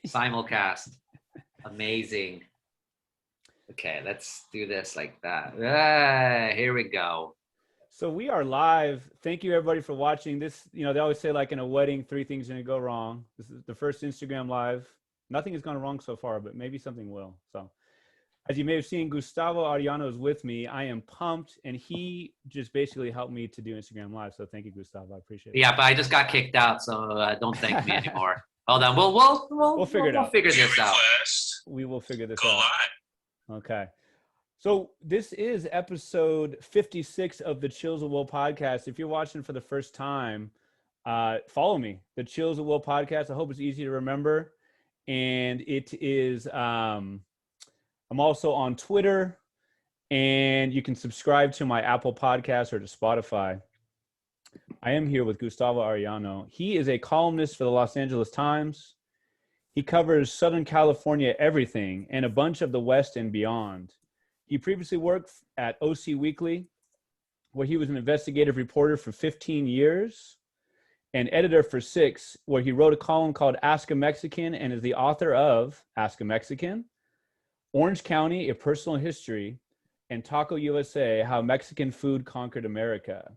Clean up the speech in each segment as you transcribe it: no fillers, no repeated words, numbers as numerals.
Simulcast. Amazing. Okay, let's do this like that. Here we go. So we are live. Thank you everybody for watching this. They always say like in a wedding, 3 things are gonna go wrong. This is the first Instagram live. Nothing has gone wrong so far, but maybe something will. So as you may have seen, Gustavo Arellano is with me. I am pumped, and he just basically helped me to do Instagram live. So thank you, Gustavo. I appreciate it. Yeah, but I just got kicked out, so don't thank me anymore. Hold on, we'll figure it out. We'll figure this out. We will figure this out. Okay. So this is episode 56 of the Chills of Will podcast. If you're watching for the first time, follow me, the Chills of Will podcast. I hope it's easy to remember. And it is, I'm also on Twitter, and you can subscribe to my Apple podcast or to Spotify. I am here with Gustavo Arellano. He is a columnist for the Los Angeles Times. He covers Southern California everything and a bunch of the West and beyond. He previously worked at OC Weekly, where he was an investigative reporter for 15 years, and editor for 6, where he wrote a column called Ask a Mexican and is the author of Ask a Mexican, Orange County, A Personal History, and Taco USA, How Mexican Food Conquered America.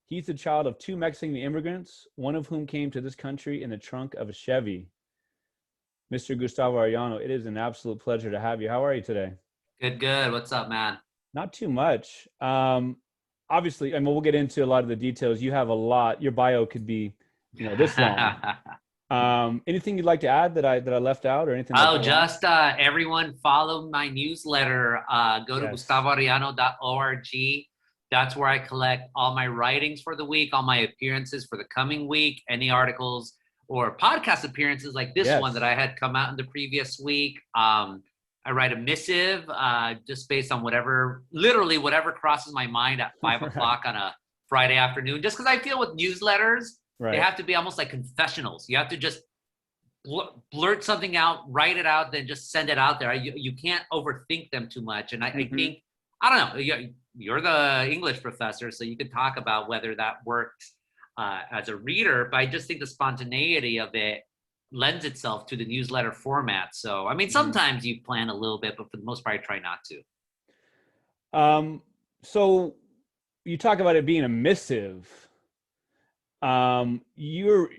He's the child of 2 Mexican immigrants, one of whom came to this country in the trunk of a Chevy. Mr. Gustavo Arellano, it is an absolute pleasure to have you. How are you today? Good. What's up, man? Not too much. Obviously, I mean, we'll get into a lot of the details. You have a lot. Your bio could be, this long. Anything you'd like to add that I left out or anything? Just everyone follow my newsletter. Go to gustavoarellano.org. That's where I collect all my writings for the week, all my appearances for the coming week, any articles or podcast appearances like this one that I had come out in the previous week. I write a missive just based on whatever crosses my mind at 5 o'clock on a Friday afternoon, just because I feel with newsletters, they have to be almost like confessionals. You have to just blurt something out, write it out, then just send it out there. You can't overthink them too much. And I think, I don't know, you're the English professor, so you can talk about whether that works as a reader, but I just think the spontaneity of it lends itself to the newsletter format. So, I mean, sometimes you plan a little bit, but for the most part, I try not to. So you talk about it being a missive. Are you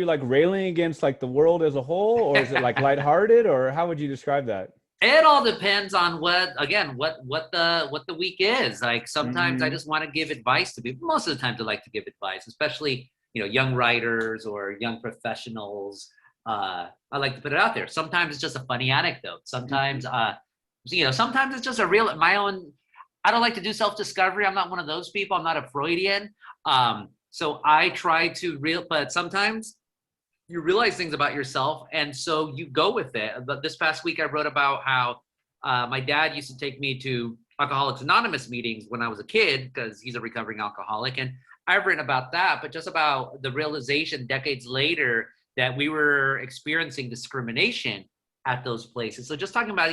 like railing against like the world as a whole, or is it like lighthearted, or how would you describe that? It all depends on what the week is. Like sometimes I just want to give advice to people. Most of the time I like to give advice, especially, young writers or young professionals. I like to put it out there. Sometimes it's just a funny anecdote. Sometimes, sometimes it's just my own. I don't like to do self-discovery. I'm not one of those people. I'm not a Freudian. So I try to but sometimes you realize things about yourself, and so you go with it. But this past week, I wrote about how my dad used to take me to Alcoholics Anonymous meetings when I was a kid, because he's a recovering alcoholic, and I've written about that, but just about the realization decades later that we were experiencing discrimination at those places. So just talking about,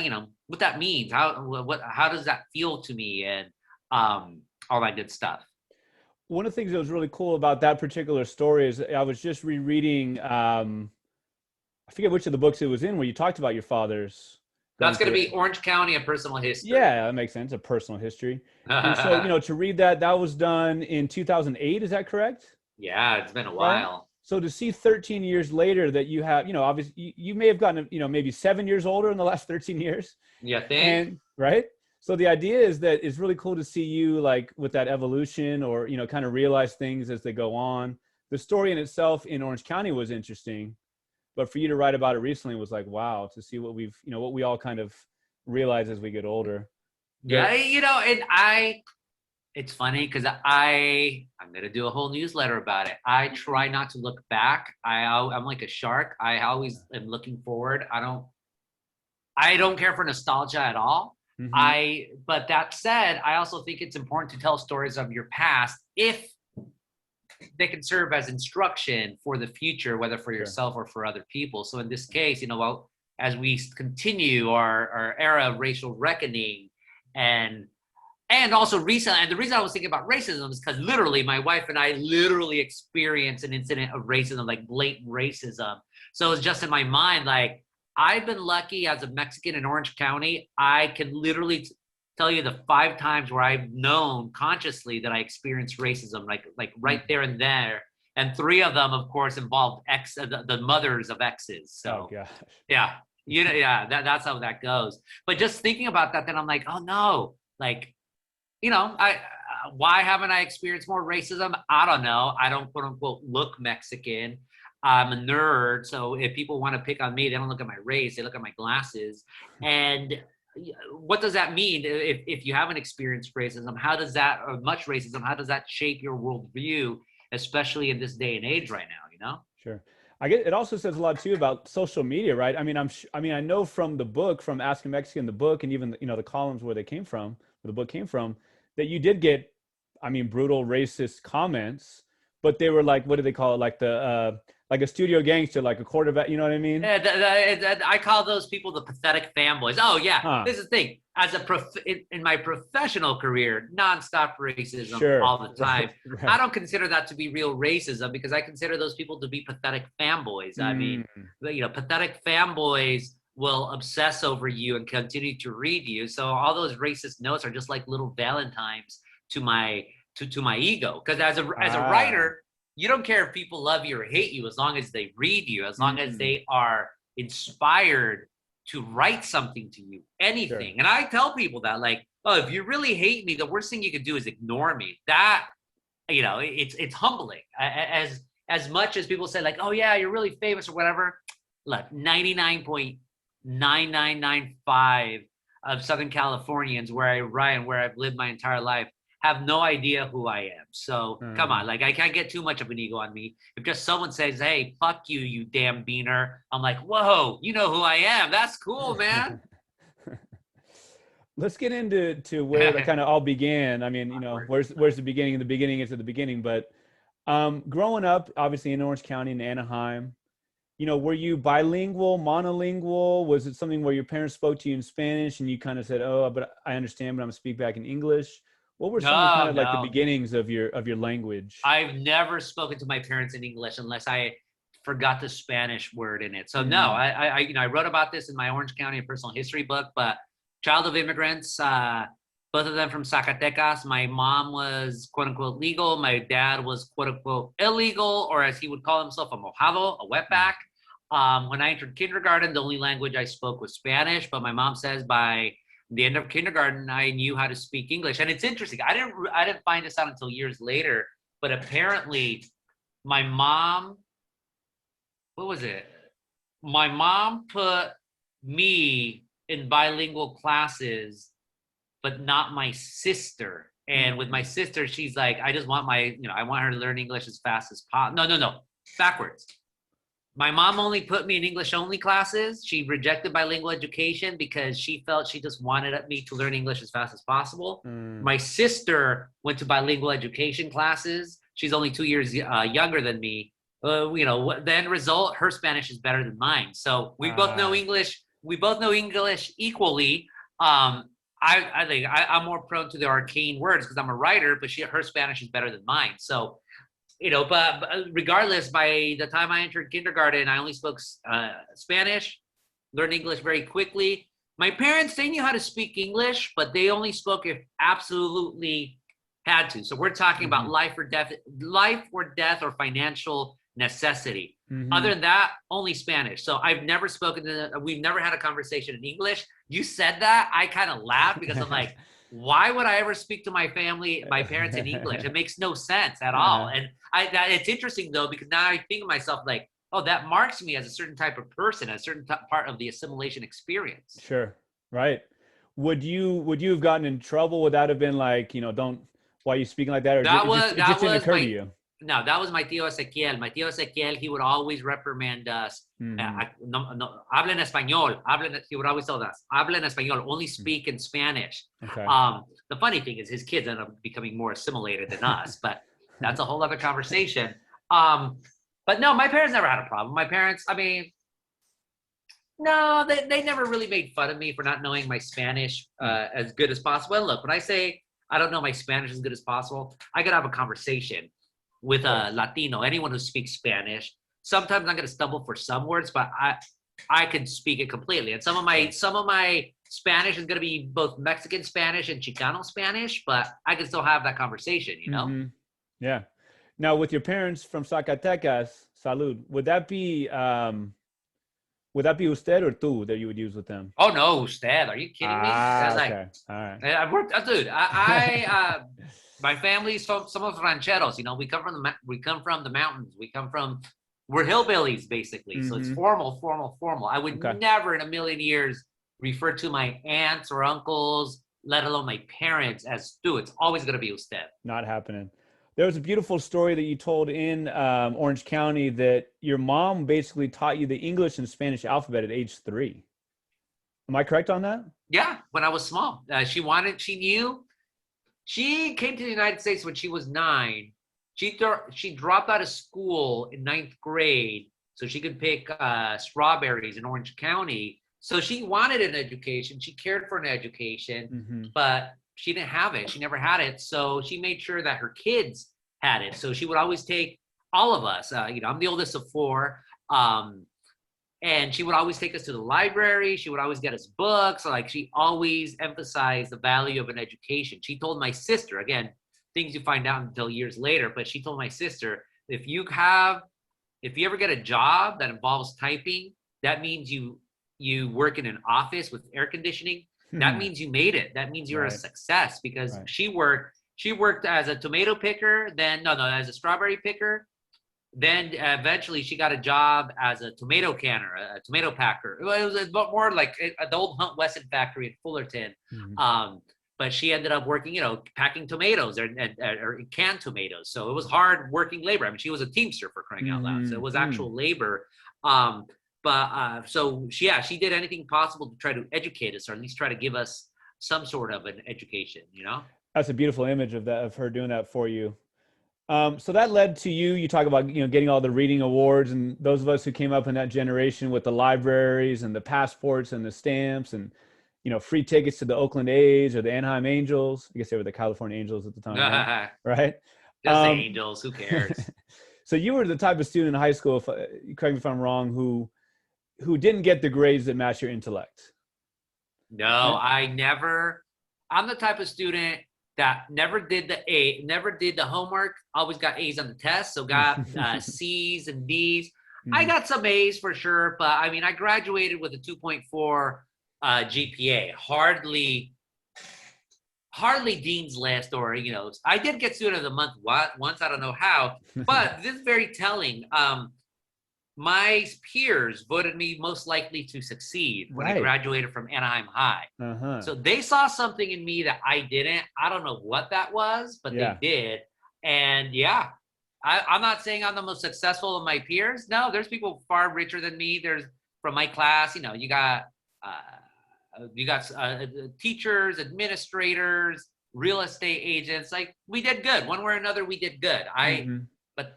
what that means, how does that feel to me, and all that good stuff. One of the things that was really cool about that particular story is I was just rereading, I forget which of the books it was in, where you talked about your father's. That's going to be Orange County, A Personal History. Yeah, that makes sense. A personal history. And so, to read that was done in 2008. Is that correct? Yeah, it's been a while. So to see 13 years later that you have, obviously you may have gotten, maybe 7 years older in the last 13 years. Yeah, and right. So the idea is that it's really cool to see you like with that evolution, or, kind of realize things as they go on. The story in itself in Orange County was interesting, but for you to write about it recently was like, wow, to see what we've, what we all kind of realize as we get older. Yeah. And it's funny because I'm going to do a whole newsletter about it. I try not to look back. I'm like a shark. I always am looking forward. I don't care for nostalgia at all. But that said, I also think it's important to tell stories of your past if they can serve as instruction for the future, whether for yourself or for other people. So in this case, as we continue our era of racial reckoning, and also recently, and the reason I was thinking about racism is because literally my wife and I literally experienced an incident of racism, like blatant racism. So it's just in my mind, like, I've been lucky as a Mexican in Orange County. I can literally tell you the 5 times where I've known consciously that I experienced racism, like right there and there. And 3 of them, of course, involved the mothers of exes. So, Oh gosh. yeah, that's how that goes. But just thinking about that, then I'm like, oh no, like, why haven't I experienced more racism? I don't know. I don't quote unquote look Mexican. I'm a nerd. So if people want to pick on me, they don't look at my race, they look at my glasses. And what does that mean if you haven't experienced racism? How does that, or much racism, how does that shape your worldview, especially in this day and age right now, Sure. I get it. Also says a lot too about social media, right? I mean, I know from the book, from Ask a Mexican, the book, and even the columns where the book came from, that you did get, brutal racist comments, but they were like, what do they call it? Like a studio gangster, like a quarterback. You know what I mean? I call those people the pathetic fanboys. Oh yeah, Huh. This is the thing. As in my professional career, nonstop racism Sure. all the time. Right. I don't consider that to be real racism because I consider those people to be pathetic fanboys. I mean, pathetic fanboys will obsess over you and continue to read you. So all those racist notes are just like little Valentines to my ego. Because as a writer, you don't care if people love you or hate you as long as they read you, as long as they are inspired to write something to you, anything. Sure. And I tell people that, like, oh, if you really hate me, the worst thing you could do is ignore me. That, it's humbling. As much as people say, like, oh yeah, you're really famous or whatever. Look, 99.9995 of Southern Californians where I write and where I've lived my entire life have no idea who I am. So come on, like I can't get too much of an ego on me. If just someone says, hey, fuck you, you damn beaner, I'm like, whoa, you know who I am. That's cool, man. Let's get into where it kind of all began. I mean, where's the beginning? The beginning is at the beginning. But growing up, obviously in Orange County in Anaheim, were you bilingual, monolingual? Was it something where your parents spoke to you in Spanish and you kind of said, oh, but I understand, but I'm gonna speak back in English? What were some of kind of like the beginnings of your language? I've never spoken to my parents in English unless I forgot the Spanish word in it. So no, I wrote about this in my Orange County personal history book, but child of immigrants, both of them from Zacatecas. My mom was quote unquote legal. My dad was quote unquote illegal, or as he would call himself, a mojado, a wetback. When I entered kindergarten, the only language I spoke was Spanish, but my mom says by the end of kindergarten, I knew how to speak English. And it's interesting. I didn't find this out until years later, but apparently my mom, my mom put me in bilingual classes, but not my sister. And with my sister, she's like, I just want I want her to learn English as fast as possible. No, backwards. My mom only put me in English only classes. She rejected bilingual education because she felt she just wanted me to learn English as fast as possible. My sister went to bilingual education classes. She's only 2 years younger than me. The end result, her Spanish is better than mine. So we both know English. We both know English equally. I think I'm more prone to the arcane words because I'm a writer, but her Spanish is better than mine. So, but regardless, by the time I entered kindergarten, I only spoke Spanish, learned English very quickly. My parents, they knew how to speak English, but they only spoke if absolutely had to. So we're talking about life or death or financial necessity. Other than that, only Spanish. So I've never we've never had a conversation in English. You said that, I kind of laughed because I'm like, why would I ever speak to my parents in English? It makes no sense at all. And it's interesting though, because now I think of myself like, oh, that marks me as a certain type of person, a certain part of the assimilation experience. Sure. Right. Would you have gotten in trouble? Would that have been like, why are you speaking like that? Or it just didn't occur to you? No, that was my tío Ezequiel. My tío Ezequiel, he would always reprimand us. No, hablen español. He would always tell us, hablen español, only speak in Spanish. Okay. The funny thing is his kids end up becoming more assimilated than us, but that's a whole other conversation. But no, my parents never had a problem. My parents, no, they never really made fun of me for not knowing my Spanish as good as possible. And look, when I say I don't know my Spanish as good as possible, I could have a conversation with a Latino, anyone who speaks Spanish. Sometimes I'm going to stumble for some words, but I could speak it completely. And some of my Spanish is going to be both Mexican Spanish and Chicano Spanish, but I can still have that conversation, you know? Mm-hmm. Yeah. Now, with your parents from Zacatecas, salud, would that be usted or tú that you would use with them? Oh no, usted. Are you kidding me? That's like, Okay. All right. I worked, dude. My family's from some of rancheros. You know, we come from the mountains. We're hillbillies basically. So it's formal. I would never in a million years refer to my aunts or uncles, let alone my parents, as tú. It's always going to be usted. Not happening. There was a beautiful story that you told in Orange County that your mom basically taught you the English and Spanish alphabet at age 3. Am I correct on that? Yeah, when I was small. She knew. She came to the United States when she was 9. She dropped out of school in 9th grade so she could pick strawberries in Orange County. So she wanted an education. She cared for an education, but she didn't have it. She never had it. So she made sure that her kids had it. So she would always take all of us. I'm the oldest of 4. And she would always take us to the library. She would always get us books. Like, she always emphasized the value of an education. She told my sister, again, things you find out until years later, but she told my sister, if you ever get a job that involves typing, that means you work in an office with air conditioning. That means you made it. That means you're a success, because she worked as a tomato picker, as a strawberry picker. Then eventually she got a job as a tomato canner, a tomato packer. It was more like the old Hunt Wesson factory in Fullerton. But she ended up working, packing tomatoes or canned tomatoes. So it was hard working labor. I mean, she was a teamster, for crying out loud. So it was actual labor. She did anything possible to try to educate us, or at least try to give us some sort of an education, That's a beautiful image of her doing that for you. So that led to you talk about, getting all the reading awards, and those of us who came up in that generation with the libraries and the passports and the stamps and, free tickets to the Oakland A's or the Anaheim Angels. I guess they were the California Angels at the time, right? Just the Angels, who cares? So you were the type of student in high school, correct me if I'm wrong, who didn't get the grades that match your intellect. No, I'm the type of student that never did the homework, always got A's on the test, so got C's and D's. I got some A's for sure, but I mean, I graduated with a 2.4 GPA. Hardly Dean's List, or I did get Student of the Month once, I don't know how, but this is very telling. My peers voted me most likely to succeed when I graduated from Anaheim High. So they saw something in me that I didn't. I don't know what that was, but they did. And I'm not saying I'm the most successful of my peers. No, there's people far richer than me. There's from my class, you got teachers, administrators, real estate agents. Like, we did good. One way or another, we did good. But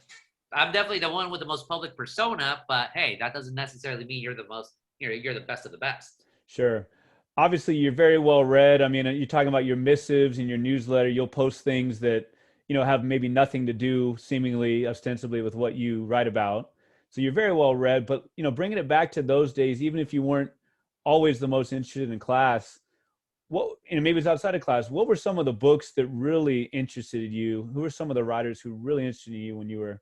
I'm definitely the one with the most public persona, but hey, that doesn't necessarily mean you're the best of the best. Sure. Obviously, you're very well read. I mean, you're talking about your missives and your newsletter. You'll post things that, have maybe nothing to do, seemingly, ostensibly, with what you write about. So you're very well read, but, bringing it back to those days, even if you weren't always the most interested in class, maybe it's outside of class, what were some of the books that really interested you? Who were some of the writers who really interested you when you were,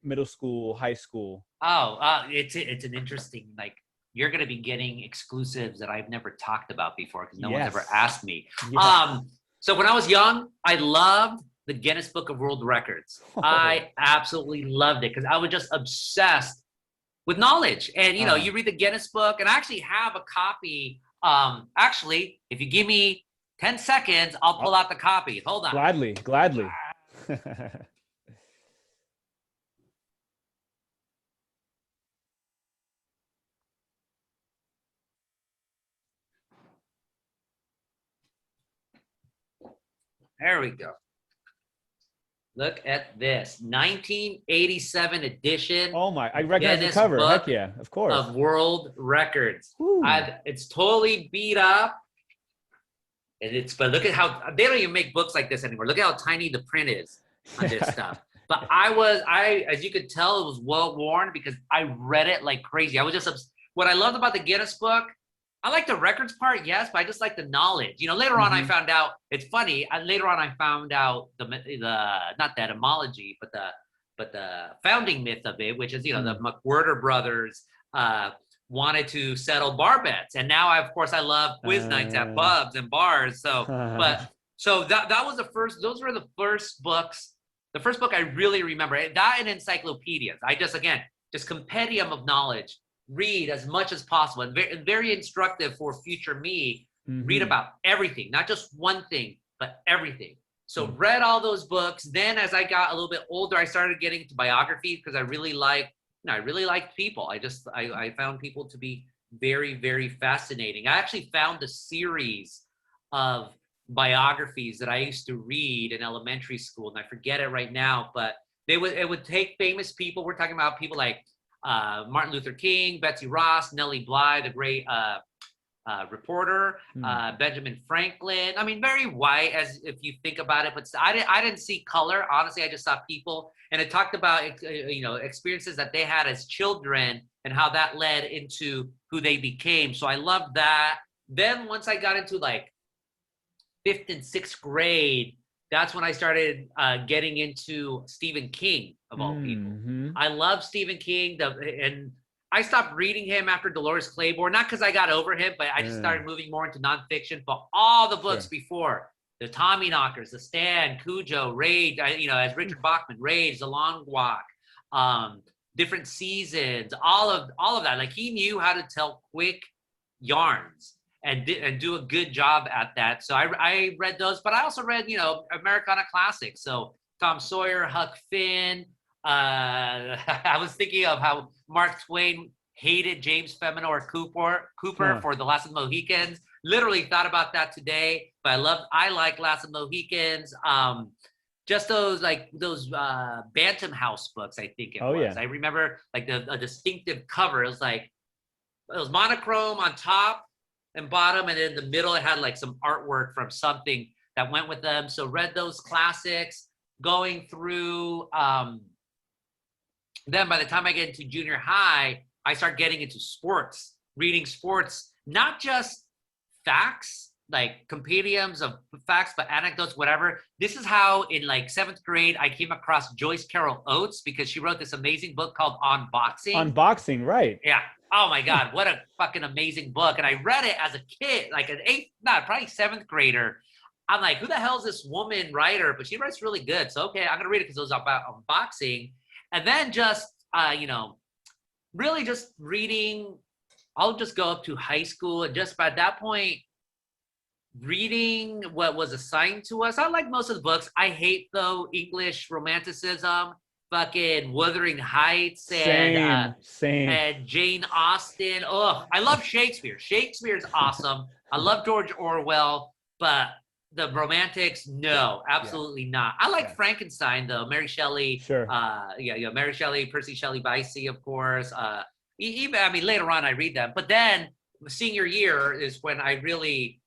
middle school, high school? It's an interesting, you're going to be getting exclusives that I've never talked about before, because no one's ever asked me. So when I was young, I loved the Guinness Book of World Records. I absolutely loved it, because I was just obsessed with knowledge. And, you read the Guinness book, and I actually have a copy. Actually, if you give me 10 seconds, I'll pull out the copy. Hold on. Gladly. There we go. Look at this 1987 edition. Oh my! I recognize the cover. Heck yeah, of course. Of World Records. It's totally beat up, but look at how they don't even make books like this anymore. Look at how tiny the print is on this stuff. But as you could tell, it was well worn, because I read it like crazy. I was just what I loved about the Guinness book, I like the records part, yes, but I just like the knowledge. Later on I found out, it's funny, later on I found out the not the etymology, but the founding myth of it, which is, the McWhirter brothers wanted to settle bar bets. And now, of course, I love quiz nights at pubs and bars. So that was those were the first books. The first book I really remember, that and encyclopedias. I just compendium of knowledge, read as much as possible, and very instructive for future me. Read about everything, not just one thing, but everything. So read all those books. Then as I got a little bit older, I started getting into biography because I really liked people. I found people to be very, very fascinating. I actually found a series of biographies that I used to read in elementary school, and I forget it right now, but it would take famous people. We're talking about people like Martin Luther King, Betsy Ross, Nellie Bly, the great reporter, Benjamin Franklin. I mean, very white as if you think about it, but I didn't see color. Honestly, I just saw people, and it talked about experiences that they had as children and how that led into who they became. So I loved that. Then once I got into like 5th and 6th grade, that's when I started getting into Stephen King, of all people. I love Stephen King, and I stopped reading him after Dolores Claiborne, not because I got over him, but I just started moving more into nonfiction. But all the books before, the Tommyknockers, The Stand, Cujo, Rage, as Richard Bachman, Rage, The Long Walk, different seasons, all of that. Like, he knew how to tell quick yarns and do a good job at that. So I read those, but I also read, Americana classics. So Tom Sawyer, Huck Finn. I was thinking of how Mark Twain hated James Fenimore Cooper for The Last of the Mohicans. Literally thought about that today, but I like Last of the Mohicans. Just those Bantam House books, I think it was. Yeah. I remember like a distinctive cover. It was monochrome on top and bottom, and in the middle it had like some artwork from something that went with them. So read those classics. Going through, then by the time I get into junior high, I start getting into sports, reading sports, not just facts, like compendiums of facts, but anecdotes, whatever. This is how in like 7th grade, I came across Joyce Carol Oates because she wrote this amazing book called Unboxing. Unboxing, right. Yeah. Oh my God, what a fucking amazing book. And I read it as a kid, like an probably 7th grader. I'm like, who the hell is this woman writer? But she writes really good. So, okay, I'm going to read it because it was about unboxing. And then just, really just reading. I'll just go up to high school. And just by that point, reading what was assigned to us. I like most of the books. I hate, though, English romanticism, fucking Wuthering Heights and Jane Austen. Oh, I love Shakespeare. Shakespeare's awesome. I love George Orwell, but the romantics, no, absolutely not. I like Frankenstein, though. Mary Shelley. Sure. Mary Shelley, Percy Shelley Vicey, of course. Even, later on I read them. But then senior year is when I really,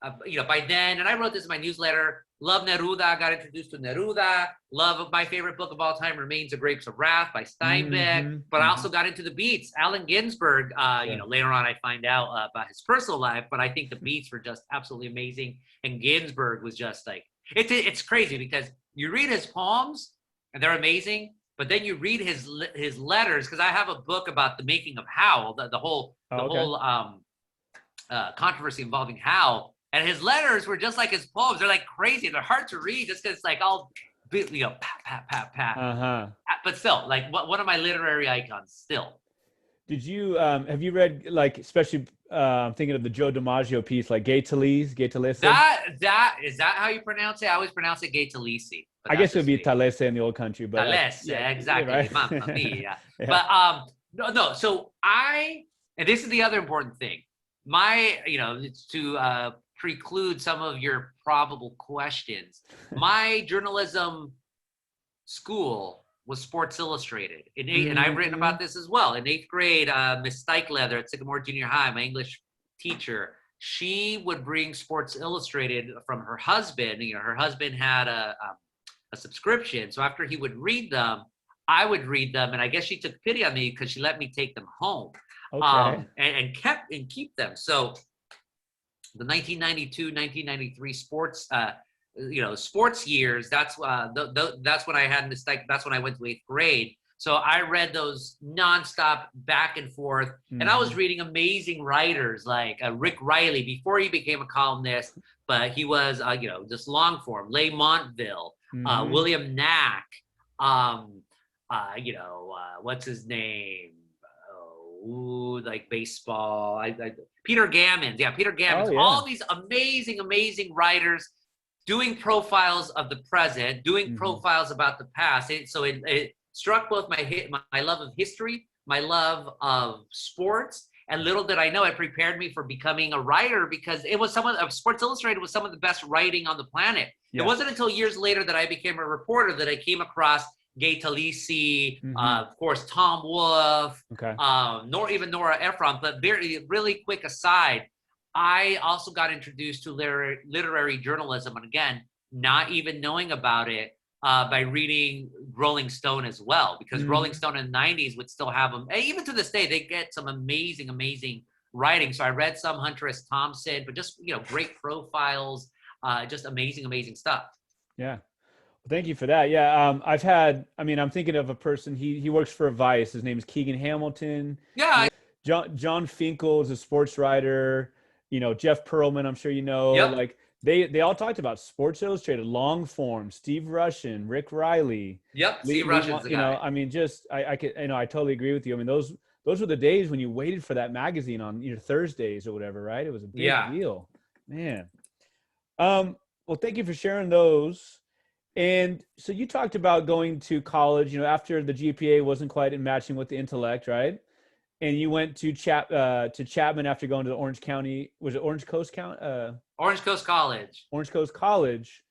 by then, and I wrote this in my newsletter, love Neruda. I got introduced to Neruda. Love my favorite book of all time remains The Grapes of Wrath by Steinbeck. But I also got into the Beats. Allen Ginsberg, later on I find out about his personal life, but I think the Beats were just absolutely amazing. And Ginsberg was just like, it's crazy because you read his poems and they're amazing, but then you read his letters, because I have a book about the making of Howl, the whole controversy involving Howl. And his letters were just like his poems. They're like crazy. They're hard to read just because it's like all, pat. But still, like one of my literary icons still. Did you, have you read, like, especially thinking of the Joe DiMaggio piece, like Gay Talese? Is that how you pronounce it? I always pronounce it Gay Talese. I guess it would be Talese in the old country. But Talese, exactly. Right? Mamma mia. But no. So and this is the other important thing. It's to preclude some of your probable questions. My journalism school was Sports Illustrated. And I've written about this as well. In 8th grade, Miss Steichleather at Sycamore Junior High, my English teacher, she would bring Sports Illustrated from her husband. Her husband had a subscription. So after he would read them, I would read them. And I guess she took pity on me because she let me take them home. and keep them. So the 1992, 1993 sports years, that's when I had mistake. That's when I went to 8th grade. So I read those nonstop back and forth. And I was reading amazing writers like Rick Riley before he became a columnist, but he was, just long form, Leigh Montville, William Knack, what's his name? Like baseball. Peter Gammons. Yeah, Peter Gammons. All these amazing writers doing profiles of the present, doing profiles about the past. So it struck both my love of history, my love of sports, and little did I know it prepared me for becoming a writer, because it was Sports Illustrated was some of the best writing on the planet. It wasn't until years later that I became a reporter that I came across Gay Talese, of course, Tom Wolfe, even Nora Ephron. But really quick aside, I also got introduced to literary journalism, and again, not even knowing about it, by reading Rolling Stone as well, because Rolling Stone in the 90s would still have them. Even to this day, they get some amazing writing. So I read some Hunter S. Thompson, but just, great profiles, just amazing stuff. Yeah. Thank you for that. Yeah. I'm thinking of a person, he works for Vice. His name is Keegan Hamilton. Yeah. John Finkel is a sports writer, Jeff Pearlman, I'm sure like they all talked about Sports Illustrated, long form, Steve Rushin, Rick Riley. Yep. Steve Rushin's the guy. I totally agree with you. I mean, those were the days when you waited for that magazine on your Thursdays or whatever, right? It was a big deal, man. Well, thank you for sharing those. And so you talked about going to college, after the GPA wasn't quite matching with the intellect, right? And you went to Chapman after going to the Orange County, was it Orange Coast County? Orange Coast College. Orange Coast College.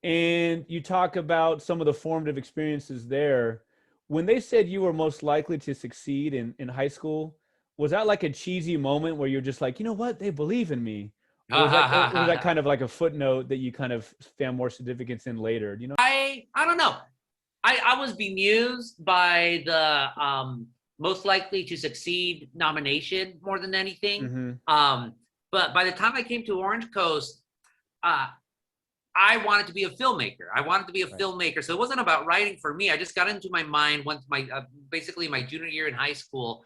And you talk about some of the formative experiences there. When they said you were most likely to succeed in high school, was that like a cheesy moment where you're just like, you know what, they believe in me? Or was that kind of like a footnote that you kind of found more significance in later? I don't know. I was bemused by the most likely to succeed nomination more than anything. But by the time I came to Orange Coast, I wanted to be a filmmaker. So it wasn't about writing for me. I just got into my mind once basically my junior year in high school,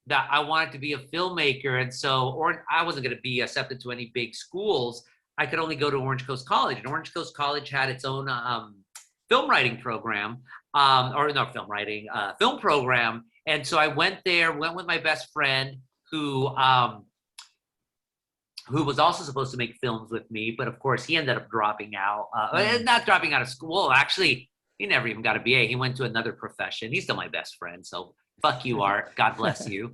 that I wanted to be a filmmaker. And so, I wasn't going to be accepted to any big schools. I could only go to Orange Coast College, and Orange Coast College had its own film writing program, film program. And so I went with my best friend who was also supposed to make films with me, but of course he ended up dropping out, not dropping out of school. Actually, he never even got a BA. He went to another profession. He's still my best friend. So fuck you, Art. God bless you.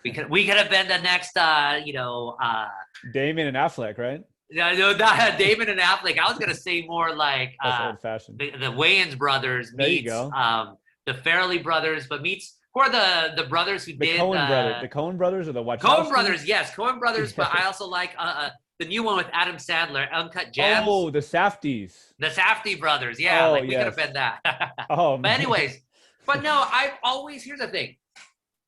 Because we could have been the next, Damon and Affleck, right? No, not Damon and Affleck. I was gonna say more like old-fashioned. The Wayans brothers there meets you go. The Farrelly brothers, but meets who are the brothers who did the Coen brothers or the Wachowskis? Coen brothers, yes, Coen brothers. But I also like the new one with Adam Sandler, Uncut Gems. Oh, the Safdies. The Safdie brothers, yeah. We could have been that. But anyways. But no, here's the thing.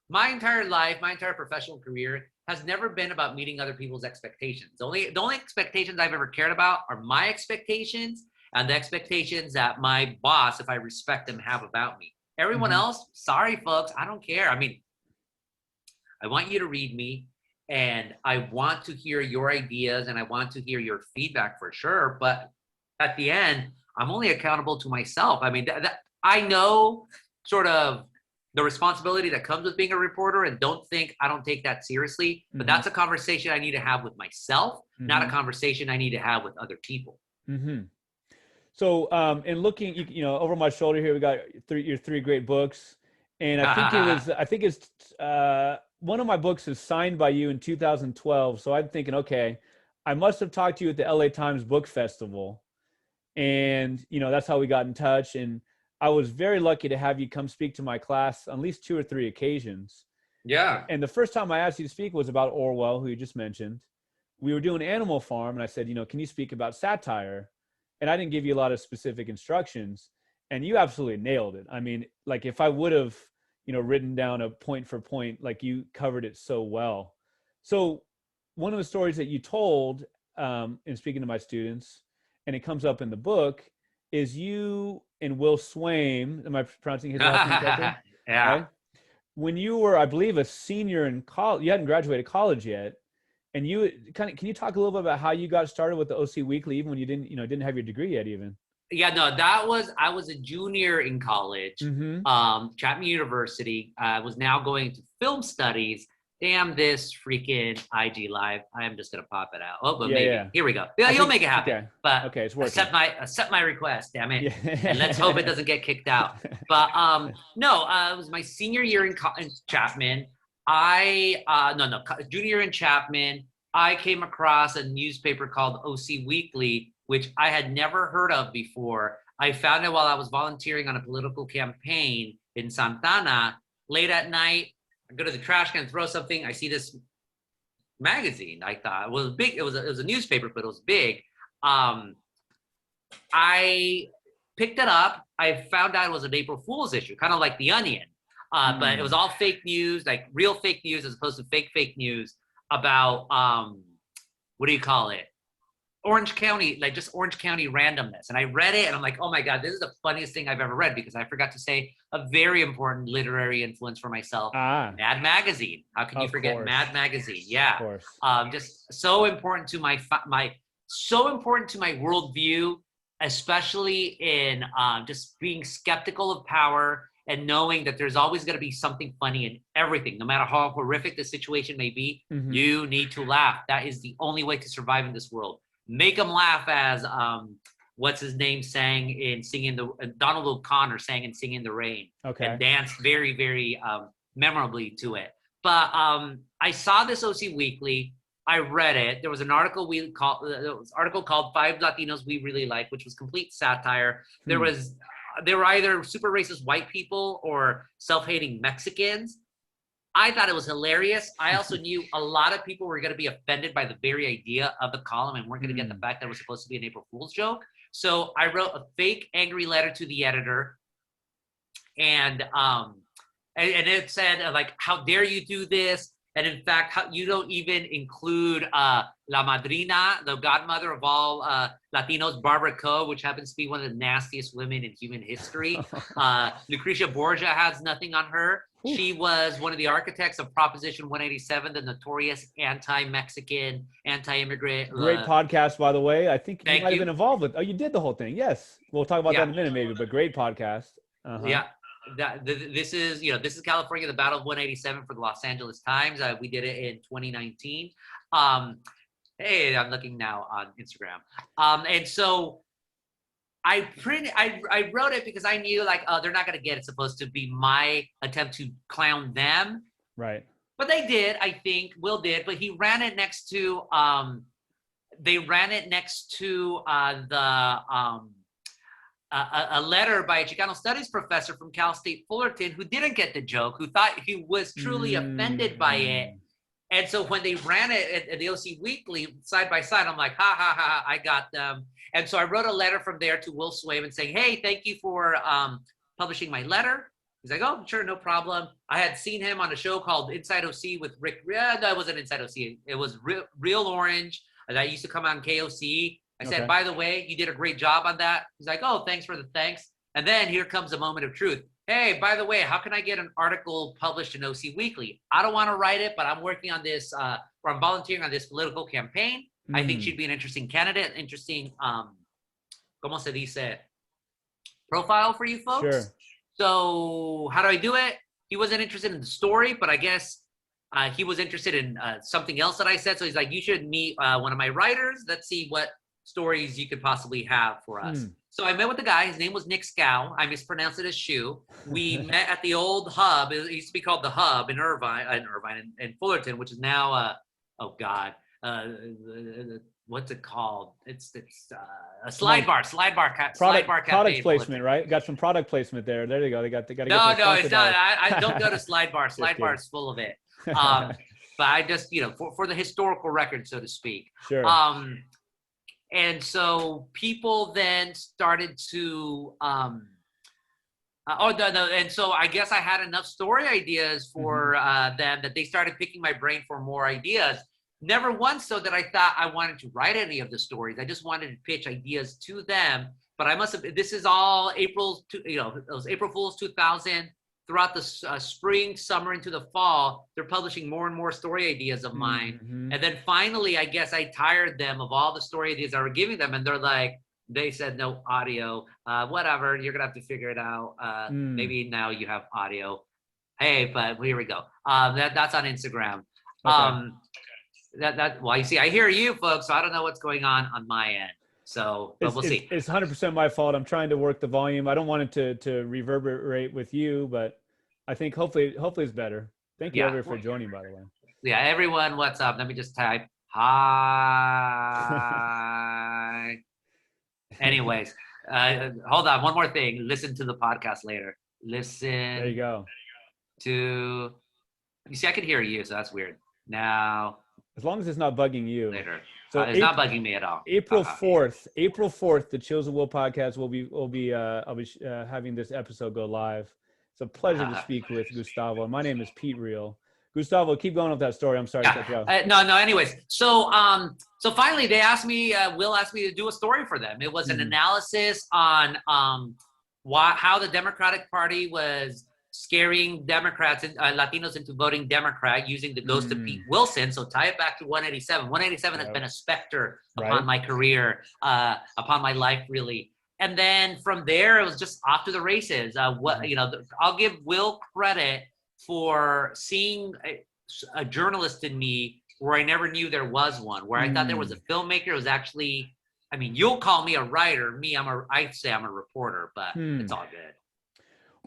My entire life, my entire professional career has never been about meeting other people's expectations. The only expectations I've ever cared about are my expectations and the expectations that my boss, if I respect them, have about me. Everyone else, sorry folks, I don't care. I mean, I want you to read me, and I want to hear your ideas, and I want to hear your feedback for sure. But at the end, I'm only accountable to myself. I mean, I know sort of the responsibility that comes with being a reporter, and I don't take that seriously, but that's a conversation I need to have with myself, not a conversation I need to have with other people. So, in looking, over my shoulder here, we got your three great books, and I think it's one of my books is signed by you in 2012. So I'm thinking, okay, I must have talked to you at the LA Times Book Festival, and that's how we got in touch. And I was very lucky to have you come speak to my class on at least 2 or 3 occasions. Yeah. And the first time I asked you to speak was about Orwell, who you just mentioned. We were doing Animal Farm, and I said, can you speak about satire? And I didn't give you a lot of specific instructions, and you absolutely nailed it. I mean, like if I would have, written down a point for point, like you covered it so well. So one of the stories that you told in speaking to my students, and it comes up in the book, is you and Will Swaim. Am I pronouncing his last name correctly? Yeah. Okay. When you were, I believe, a senior in college, you hadn't graduated college yet, and you can you talk a little bit about how you got started with the OC Weekly, even when you didn't have your degree yet, even? Yeah, no, I was a junior in college, Chapman University. I was now going to film studies. Damn this freaking IG live. I am just gonna pop it out. Oh, but maybe. Yeah. Here we go. Yeah, you'll make it happen. Okay. But okay, it's working. Accept my request, damn it. Yeah. And let's hope it doesn't get kicked out. But no, it was my senior year in Chapman. Junior in Chapman. I came across a newspaper called OC Weekly, which I had never heard of before. I found it while I was volunteering on a political campaign in Santana. Late at night, I go to the trash can, throw something. I see this magazine. I thought it was big. It was a newspaper, but it was big. I picked it up. I found out it was an April Fool's issue, kind of like The Onion. But it was all fake news, like real fake news as opposed to fake news about, what do you call it? Orange County, like just Orange County randomness. And I read it and I'm like, oh my God, this is the funniest thing I've ever read, because I forgot to say a very important literary influence for myself. Mad Magazine. How can you forget Mad Magazine? Yeah. Just so important to my worldview, especially in just being skeptical of power and knowing that there's always going to be something funny in everything, no matter how horrific the situation may be. You need to laugh. That is the only way to survive in this world. Make them laugh, as what's his name sang in Donald O'Connor sang in Singing in the Rain, and danced very, very memorably to it. But I saw this OC Weekly. I read it. There was an article called 5 Latinos We Really Like, which was complete satire. There were either super racist white people or self-hating Mexicans. I thought it was hilarious. I also knew a lot of people were going to be offended by the very idea of the column and weren't going to get the fact that it was supposed to be an April Fool's joke. So I wrote a fake angry letter to the editor, and it said, like, how dare you do this? And in fact, you don't even include La Madrina, the godmother of all Latinos, Barbara Coe, which happens to be one of the nastiest women in human history. Lucretia Borgia has nothing on her. She was one of the architects of Proposition 187, the notorious anti-Mexican, anti-immigrant. Great podcast, by the way. I think you might have been involved with. Oh, you did the whole thing. Yes. We'll talk about that in a minute, maybe, but great podcast. Yeah. This is California, the Battle of 187 for the Los Angeles Times. We did it in 2019. Hey, I'm looking now on Instagram. And so I wrote it because I knew, like, they're not going to get it. It's supposed to be my attempt to clown them. Right. But they did, I think. Will did, but he ran it next to a letter by a Chicano studies professor from Cal State Fullerton who didn't get the joke, who thought he was truly offended by it. And so when they ran it at the OC Weekly side by side, I'm like, ha, ha, ha, I got them. And so I wrote a letter from there to Will Swaim saying, hey, thank you for publishing my letter. He's like, oh, sure, no problem. I had seen him on a show called Inside OC with Rick. Yeah, no, it wasn't Inside OC. It was Real Orange. That used to come on KOC. I said, by the way, you did a great job on that. He's like, oh, thanks for the thanks. And then here comes a moment of truth. Hey, by the way, how can I get an article published in OC Weekly? I don't want to write it, but I'm working on this, or I'm volunteering on this political campaign. I think she'd be an interesting candidate, interesting, ¿cómo se dice? Profile for you folks. Sure. So how do I do it? He wasn't interested in the story, but I guess he was interested in something else that I said. So he's like, you should meet one of my writers. Let's see what stories you could possibly have for us. So I met with the guy. His name was Nick Scow. I mispronounced it as Shoe. We met at the old Hub. It used to be called the Hub in Irvine and Fullerton, which is now what's it called? It's a slide bar cafe. Product placement, right? Got some product placement there. There you go. They got to No, it's not. I don't go to Slide Bar. Slide Bar is full of it. But I just, for the historical record, so to speak. Sure. And so people then started to No. And so I guess I had enough story ideas for them that they started picking my brain for more ideas. Never once so that I thought I wanted to write any of the stories. I just wanted to pitch ideas to them. But I must have, this is all April, it was April Fool's 2000. Throughout the spring, summer, into the fall, they're publishing more and more story ideas of mine. And then finally, I guess I tired them of all the story ideas I were giving them. And they're like, they said, no audio, whatever, you're gonna have to figure it out. Maybe now you have audio. Hey, but here we go. That's on Instagram. Okay. Well, you see, I hear you folks, so I don't know what's going on my end. So, but we'll see. It's 100% my fault. I'm trying to work the volume. I don't want it to reverberate with you, but I think hopefully it's better. Thank you everyone for joining, by the way. Yeah, everyone, what's up? Let me just type hi. Anyways, hold on. One more thing. Listen to the podcast later. Listen. There you go. You see, I can hear you, so that's weird. Now. As long as it's not bugging you. Later. So it's not bugging me at all. April 4th, the Chills of Will podcast will be I'll be having this episode go live. It's a pleasure to speak with Gustavo. My name is Pete Real. Gustavo, keep going with that story. I'm sorry to cut you off. No. Anyways, so finally they asked me, Will asked me to do a story for them. It was an analysis on how the Democratic Party was scaring Democrats and Latinos into voting Democrat using the ghost of Pete Wilson. So tie it back to 187. 187 has been a specter upon my career, upon my life, really. And then from there, it was just off to the races. I'll give Will credit for seeing a journalist in me where I never knew there was one, where I thought there was a filmmaker. It was actually, I mean, you'll call me a writer. I'd say I'm a reporter, but it's all good.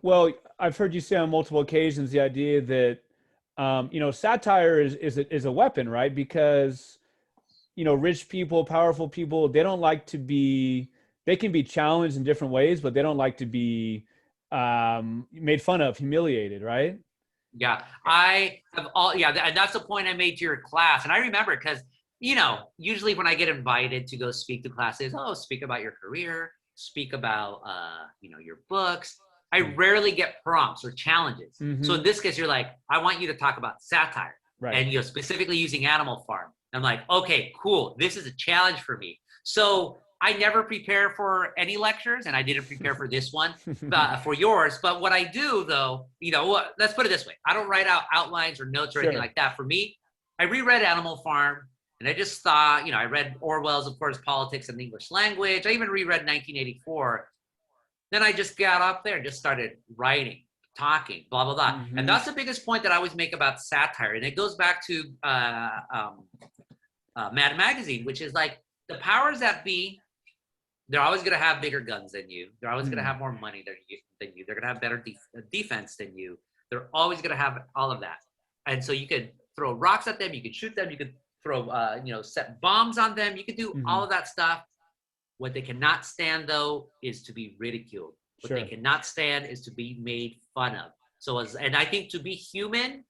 Well, I've heard you say on multiple occasions the idea that, satire is a weapon, right? Because, rich people, powerful people, they don't like to be, they can be challenged in different ways, but they don't like to be made fun of, humiliated, right? Yeah, and that's the point I made to your class. And I remember because, usually when I get invited to go speak to classes, speak about your career, speak about, your books. I rarely get prompts or challenges. So in this case, you're like, I want you to talk about satire, and specifically using Animal Farm. I'm like, okay, cool. This is a challenge for me. So I never prepare for any lectures, and I didn't prepare for this one, for yours. But what I do, though, let's put it this way: I don't write out outlines or notes or anything like that. For me, I reread Animal Farm, and I just thought, I read Orwell's, of course, Politics and the English Language. I even reread 1984. Then I just got up there and just started writing, talking, blah, blah, blah. And that's the biggest point that I always make about satire. And it goes back to Mad Magazine, which is like the powers that be, they're always going to have bigger guns than you. They're always going to have more money than you. They're going to have better defense than you. They're always going to have all of that. And so you could throw rocks at them. You could shoot them. You could throw, set bombs on them. You could do all of that stuff. What they cannot stand, though, is to be ridiculed. What they cannot stand is to be made fun of. And I think to be human,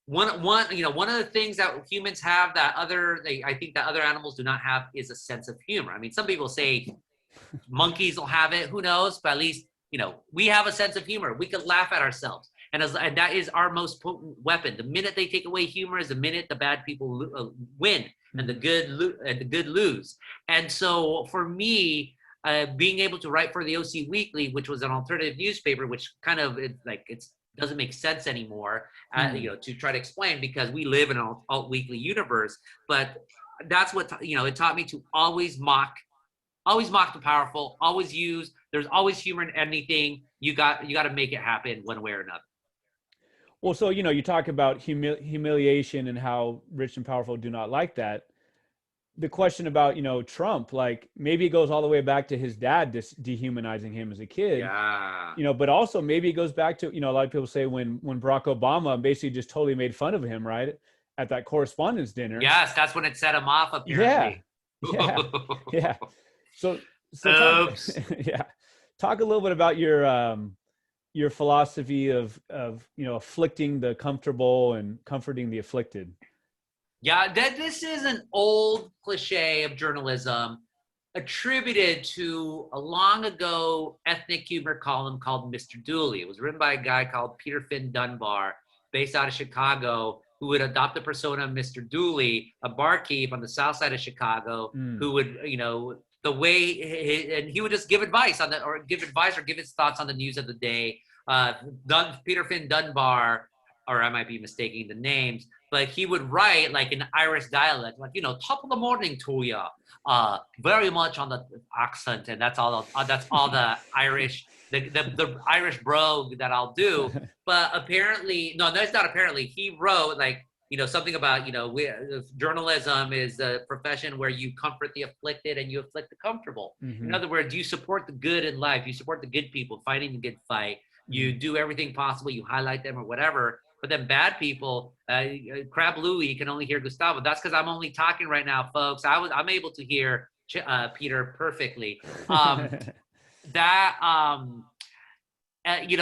one of the things that humans have I think that other animals do not have is a sense of humor. I mean, some people say monkeys will have it. Who knows? But at least, we have a sense of humor. We could laugh at ourselves. And that is our most potent weapon. The minute they take away humor is the minute the bad people win and the good lose. And so for me, being able to write for the OC Weekly, which was an alternative newspaper, which kind of it doesn't make sense anymore, to try to explain, because we live in an alt weekly universe. But that's what it taught me to always mock the powerful. There's always humor in anything. You got to make it happen one way or another. Well, so, you talk about humiliation and how rich and powerful do not like that. The question about, Trump, like maybe it goes all the way back to his dad dehumanizing him as a kid. Yeah. But also maybe it goes back to, a lot of people say when Barack Obama basically just totally made fun of him, right? At that correspondence dinner. Yes, that's when it set him off, apparently. Yeah. So talk a little bit about your philosophy of afflicting the comfortable and comforting the afflicted. Yeah, this is an old cliche of journalism, attributed to a long ago ethnic humor column called Mr. Dooley. It was written by a guy called Peter Finn Dunbar, based out of Chicago, who would adopt the persona of Mr. Dooley, a barkeep on the south side of Chicago, who would, the way, and he would just give advice on or give his thoughts on the news of the day. Peter Finn Dunbar, or I might be mistaking the names, but he would write like in Irish dialect, like, top of the morning to you, very much on the accent, and that's all the Irish, the Irish brogue that I'll do. But apparently, no, that's not apparently. He wrote like, something about, journalism is a profession where you comfort the afflicted and you afflict the comfortable. In other words, you support the good in life, you support the good people fighting the good fight, you do everything possible, you highlight them or whatever. But then bad people, Crab Louie, you can only hear Gustavo. That's because I'm only talking right now, folks. I'm able to hear Peter perfectly.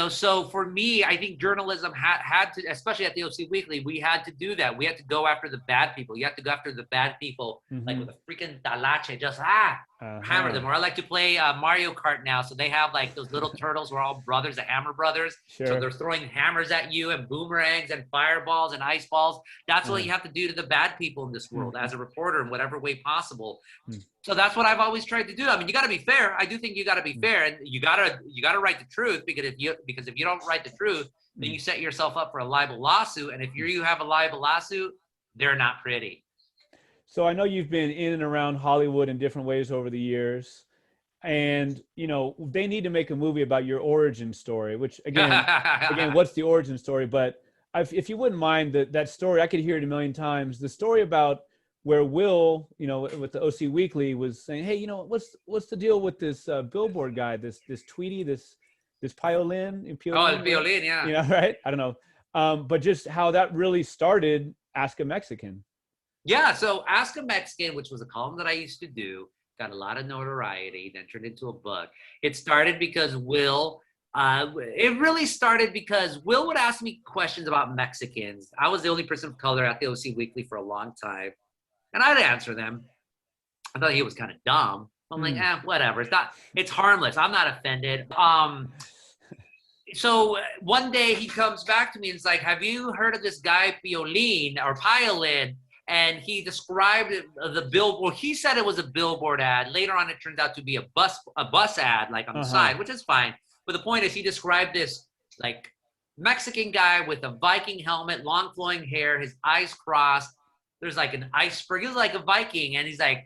So for me, I think journalism had to, especially at the OC Weekly, we had to do that. We had to go after the bad people. You have to go after the bad people, like with a freaking talache, just hammer them. Or I like to play Mario Kart now. So they have like those little turtles who are all brothers, the Hammer Brothers. Sure. So they're throwing hammers at you and boomerangs and fireballs and ice balls. That's what you have to do to the bad people in this world as a reporter in whatever way possible. So that's what I've always tried to do. I mean, you got to be fair. I do think you got to be fair, and you got to write the truth, because if you don't write the truth, then you set yourself up for a libel lawsuit. And if you have a libel lawsuit, they're not pretty. So I know you've been in and around Hollywood in different ways over the years, and they need to make a movie about your origin story. Which again, what's the origin story? But if you wouldn't mind that story, I could hear it a million times. The story about where Will, with the OC Weekly, was saying, "Hey, what's the deal with this billboard guy, this Tweety, this Piolin?" Oh, Piolin, yeah. Right? I don't know. But just how that really started Ask a Mexican. Yeah, so Ask a Mexican, which was a column that I used to do, got a lot of notoriety, then turned into a book. It started because Will would ask me questions about Mexicans. I was the only person of color at the OC Weekly for a long time, and I'd answer them. I thought he was kind of dumb. I'm like, whatever. It's harmless. I'm not offended. So one day he comes back to me and it's like, have you heard of this guy Piolin? And he described the billboard. He said it was a billboard ad. Later on, it turns out to be a bus ad, like on the side, which is fine. But the point is, he described this like Mexican guy with a Viking helmet, long flowing hair, his eyes crossed. There's like an iceberg. He was like a Viking, and he's like,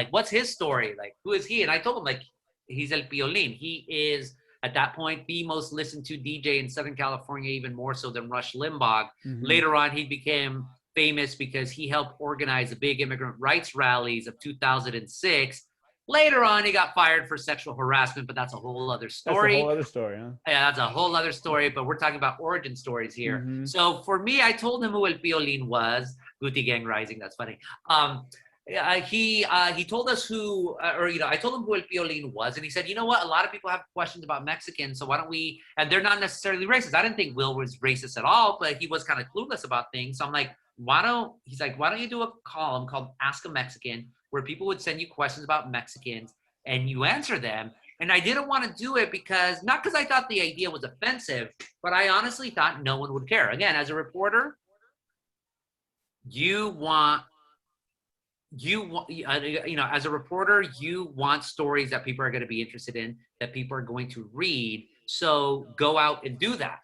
what's his story? Like, who is he? And I told him, like, he's El Piolín. He is at that point the most listened to DJ in Southern California, even more so than Rush Limbaugh. Later on, he became famous because he helped organize the big immigrant rights rallies of 2006. Later on, he got fired for sexual harassment, but that's a whole other story. That's a whole other story, huh? Yeah, that's a whole other story, but we're talking about origin stories here. So for me, I told him who El Piolín was. Guti Gang Rising, that's funny. He told us I told him who El Piolín was, and he said, you know what, a lot of people have questions about Mexicans, so why don't we, and they're not necessarily racist. I didn't think Will was racist at all, but he was kind of clueless about things. So I'm like, why don't you do a column called Ask a Mexican, where people would send you questions about Mexicans and you answer them. And I didn't want to do it not because I thought the idea was offensive, but I honestly thought no one would care. Again, as a reporter, you want stories that people are going to be interested in, that people are going to read. So go out and do that.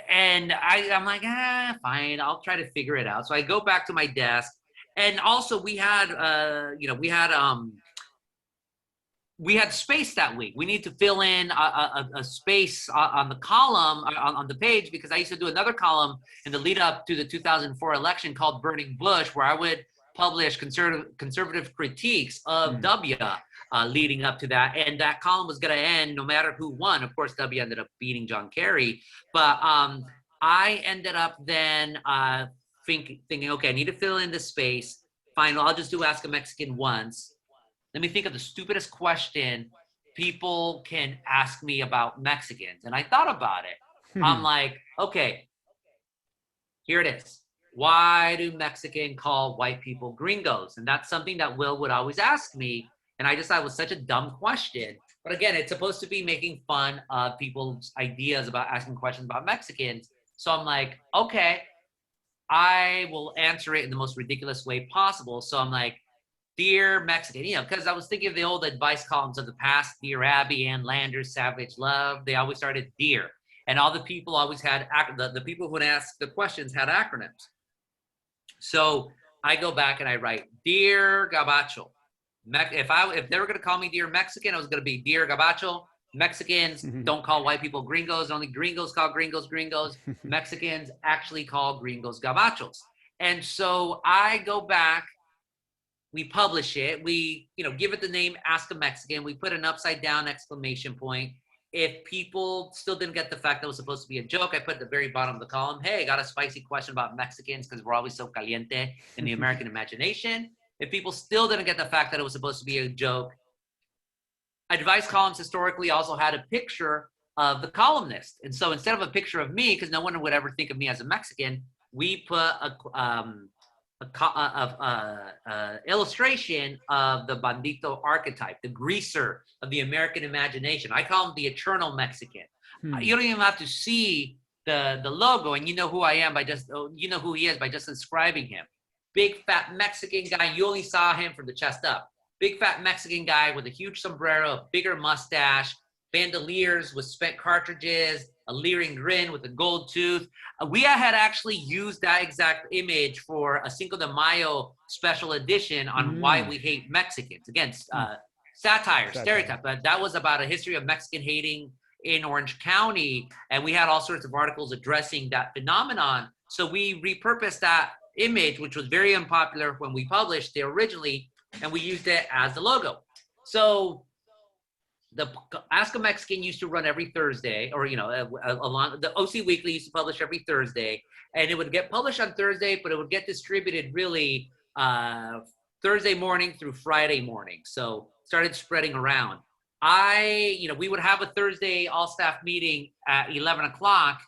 And I'm like, fine, I'll try to figure it out. So I go back to my desk, and also we had space that week. We need to fill in a space on the column, on the page, because I used to do another column in the lead up to the 2004 election called Burning Bush, where I would publish conservative critiques of W leading up to that. And that column was going to end no matter who won. Of course, W ended up beating John Kerry. But I ended up then thinking, okay, I need to fill in this space. Fine, I'll just do Ask a Mexican once. Let me think of the stupidest question people can ask me about Mexicans. And I thought about it. I'm like, okay, here it is. why do Mexican call white people gringos? And that's something that Will would always ask me. And I just thought it was such a dumb question. But again, it's supposed to be making fun of people's ideas about asking questions about Mexicans. So I'm like, okay, I will answer it in the most ridiculous way possible. So I'm like, Dear Mexican, because I was thinking of the old advice columns of the past, Dear Abby, Ann Landers, Savage Love. They always started Dear. And all the people always had, the people who would ask the questions had acronyms. So I go back and I write, Dear Gabacho. If they were going to call me Dear Mexican, it was going to be Dear Gabacho. Mexicans don't call white people gringos. Only gringos call gringos gringos. Mexicans actually call gringos gabachos. And so I go back, we publish it, we give it the name Ask a Mexican, we put an upside down exclamation point. If people still didn't get the fact that it was supposed to be a joke, I put at the very bottom of the column, hey, got a spicy question about Mexicans because we're always so caliente in the American imagination. If people still didn't get the fact that it was supposed to be a joke, advice columns historically also had a picture of the columnist. And so instead of a picture of me, because no one would ever think of me as a Mexican, we put a illustration of the bandito archetype, the greaser of the American imagination. I call him the eternal Mexican. You don't even have to see the logo, and you know who I am by just who he is by just describing him. Big fat Mexican guy. You only saw him from the chest up. Big fat Mexican guy with a huge sombrero, a bigger mustache, bandoliers with spent cartridges, a leering grin with a gold tooth. We had actually used that exact image for a Cinco de Mayo special edition on why we hate Mexicans. Again, satire, stereotype. But that was about a history of Mexican hating in Orange County. And we had all sorts of articles addressing that phenomenon. So we repurposed that image, which was very unpopular when we published it originally, and we used it as the logo. So the Ask a Mexican used to run every Thursday, or along the OC Weekly used to publish every Thursday, and it would get published on Thursday, but it would get distributed really Thursday morning through Friday morning. So started spreading around. We would have a Thursday all staff meeting at 11 o'clock.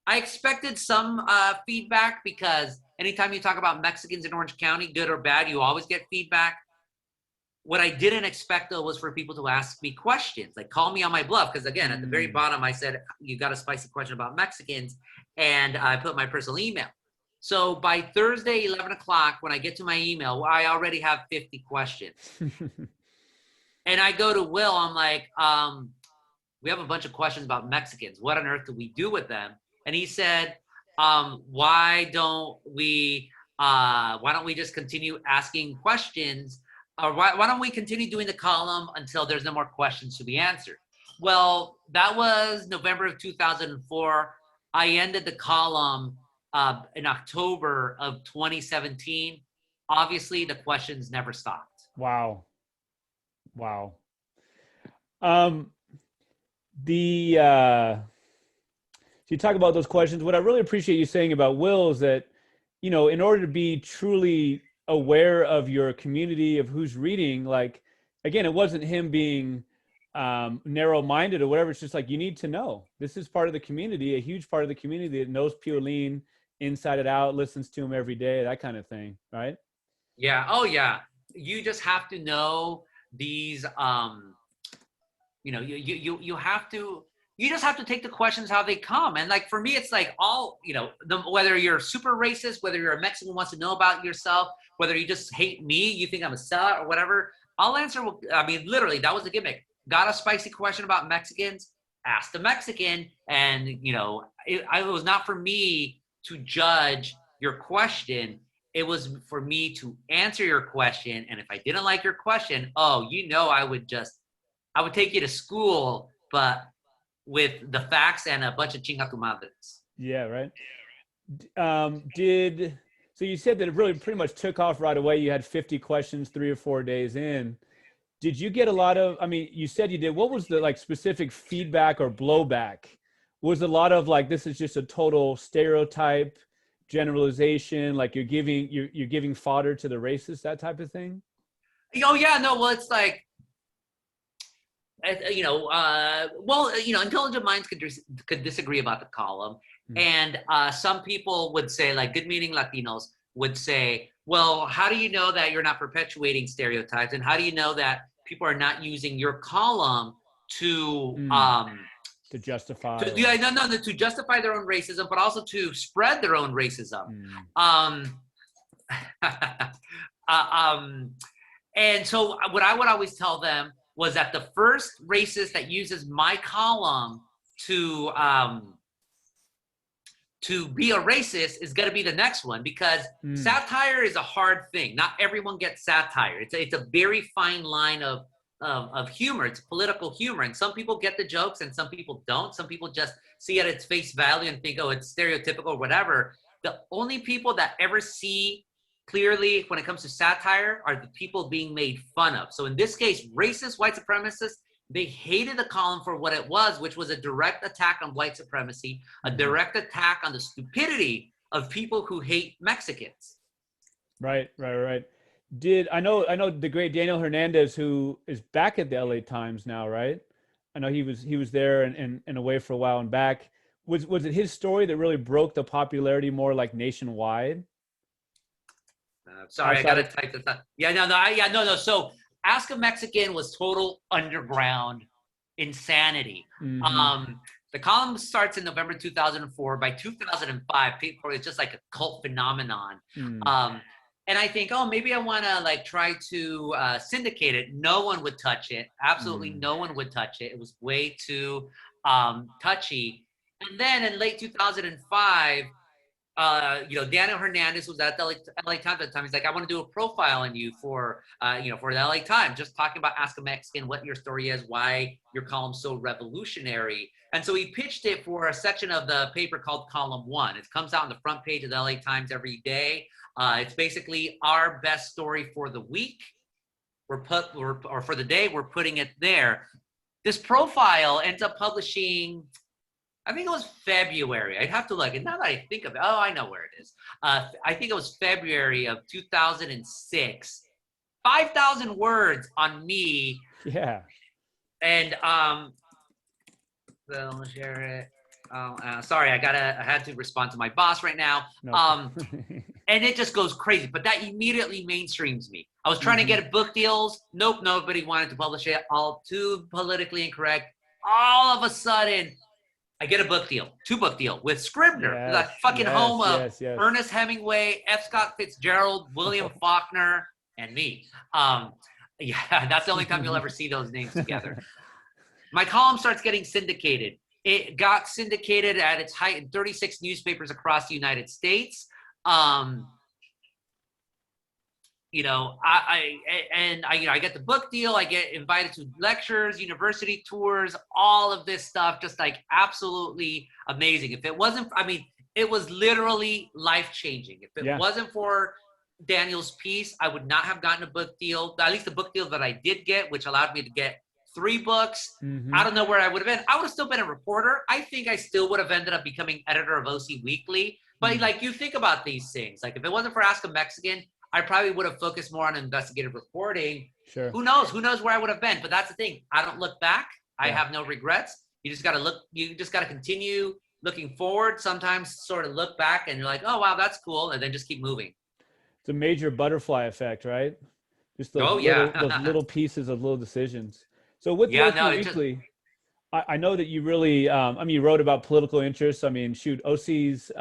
I expected some feedback because anytime you talk about Mexicans in Orange County, good or bad, you always get feedback. What I didn't expect, though, was for people to ask me questions, like call me on my bluff. Because again, at the very bottom, I said, you got a spicy question about Mexicans, and I put my personal email. So by Thursday, 11 o'clock, when I get to my email, I already have 50 questions. And I go to Will, I'm like, we have a bunch of questions about Mexicans. What on earth do we do with them? And he said, why don't we just continue asking questions? Or why don't we continue doing the column until there's no more questions to be answered? Well, that was November of 2004. I ended the column in October of 2017. Obviously, the questions never stopped. Wow. So you talk about those questions. What I really appreciate you saying about Will is that, in order to be truly aware of your community, of who's reading, like, again, it wasn't him being narrow-minded or whatever. It's just like, you need to know. This is part of the community, a huge part of the community that knows Piolín inside and out, listens to him every day, that kind of thing, right? Yeah. Oh, yeah. You just have to know these, you just have to take the questions how they come. And like, for me, it's like whether you're super racist, whether you're a Mexican who wants to know about yourself, whether you just hate me, you think I'm a sellout or whatever, I'll answer. Literally, that was the gimmick. Got a spicy question about Mexicans? Ask the Mexican. And, it was not for me to judge your question. It was for me to answer your question. And if I didn't like your question, I would take you to school, but with the facts and a bunch of chinga tu madres. Yeah, right. So you said that it really pretty much took off right away. You had 50 questions 3 or 4 days in. Did you get a lot of, you said you did, what was the specific feedback or blowback? Was a lot of this is just a total stereotype, generalization, like you're giving fodder to the racist, that type of thing? Oh yeah, no, well, it's like, intelligent minds could disagree about the column. And some people would say, like good meaning Latinos would say, well, how do you know that you're not perpetuating stereotypes? And how do you know that people are not using your column to justify to justify their own racism, but also to spread their own racism. And so what I would always tell them was that the first racist that uses my column to be a racist is going to be the next one, because satire is a hard thing. Not everyone gets satire. It's a very fine line of humor. It's political humor, and some people get the jokes and some people don't. Some people just see it at its face value and think, oh, it's stereotypical or whatever. The only people that ever see clearly when it comes to satire are the people being made fun of. So in this case, racist white supremacists, they hated the column for what it was, which was a direct attack on white supremacy, a direct attack on the stupidity of people who hate Mexicans. Right. I know the great Daniel Hernandez, who is back at the LA Times now, right? I know he was there and away for a while and back. Was it his story that really broke the popularity more like nationwide? Sorry, I gotta type this up. No. So Ask a Mexican was total underground insanity. The column starts in November 2004. By 2005, people, it's just like a cult phenomenon. And I think, oh, maybe I want to like try to syndicate it. No one would touch it. Absolutely no one would touch it. It was way too touchy. And then in late 2005, Daniel Hernandez was at the LA Times at the time. He's like, I want to do a profile on you for the LA Times, just talking about Ask a Mexican, what your story is, why your column's so revolutionary. And so he pitched it for a section of the paper called Column 1. It comes out on the front page of the LA Times every day. It's basically our best story for the week. Or for the day, we're putting it there. This profile ends up publishing, I think it was February. I'd have to look. And now that I think of it, oh, I know where it is. I think it was February of 2006. 5,000 words on me. Yeah. And so I'll share it. Sorry, I had to respond to my boss right now. No. And it just goes crazy. But that immediately mainstreams me. I was trying to get book deals. Nope, nobody wanted to publish it. All too politically incorrect. All of a sudden, I get a book deal, 2-book deal with Scribner, the fucking home of Ernest Hemingway, F. Scott Fitzgerald, William Faulkner, and me. That's the only time you'll ever see those names together. My column starts getting syndicated. It got syndicated at its height in 36 newspapers across the United States. I get the book deal. I get invited to lectures, university tours, all of this stuff, just like absolutely amazing. If it wasn't, it was literally life-changing. If it wasn't for Daniel's piece, I would not have gotten a book deal, at least the book deal that I did get, which allowed me to get 3 books. I don't know where I would have been. I would have still been a reporter. I think I still would have ended up becoming editor of OC Weekly. But like, you think about these things, like if it wasn't for Ask a Mexican, I probably would have focused more on investigative reporting. Sure. Who knows where I would have been? But that's the thing. I don't look back. I have no regrets. You just got to continue looking forward. Sometimes sort of look back and you're like, oh, wow, that's cool. And then just keep moving. It's a major butterfly effect, right? Just those those little pieces of little decisions. So with Weekly, I know that you really, you wrote about political interests. OC's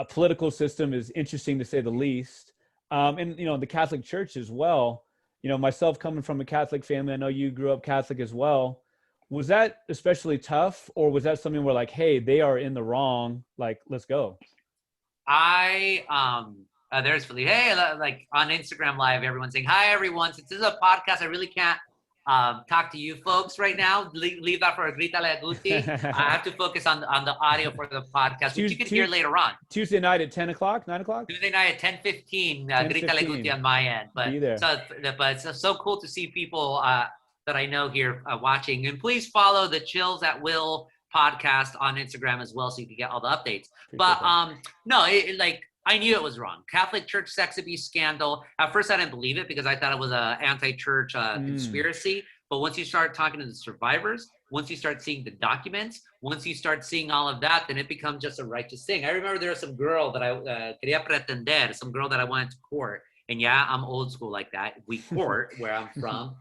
political system is interesting to say the least. And, the Catholic Church as well. Myself coming from a Catholic family, I know you grew up Catholic as well. Was that especially tough, or was that something where like, hey, they are in the wrong, like, let's go? There's Felipe. Hey, like on Instagram Live, everyone's saying, hi, everyone. Since this is a podcast, I really can't talk to you folks right now. Leave that for Grítale a Guti. I have to focus on the audio for the podcast, which you can hear later on. Tuesday night at 10 o'clock, 9 o'clock? Tuesday night at 10:15, Grítale a Guti on my end. But it's so cool to see people that I know here watching. And please follow the Chills at Will podcast on Instagram as well, so you can get all the updates. I knew it was wrong. Catholic Church sex abuse scandal. At first, I didn't believe it because I thought it was an anti-church conspiracy. But once you start talking to the survivors, once you start seeing the documents, once you start seeing all of that, then it becomes just a righteous thing. I remember there was some girl that I quería pretender, some girl that I wanted to court. And yeah, I'm old school like that. We court where I'm from.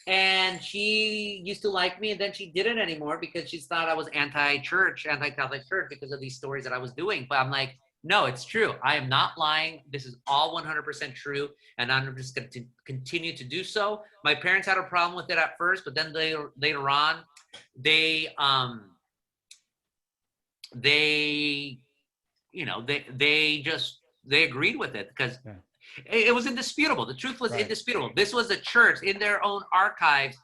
And she used to like me, and then she didn't anymore because she thought I was anti-church, anti-Catholic church because of these stories that I was doing. But I'm like, no, it's true. I am not lying. This is all 100% true, and I'm just going to continue to do so. My parents had a problem with it at first, but then later on, they agreed with it because it was indisputable. The truth was indisputable. This was a church in their own archives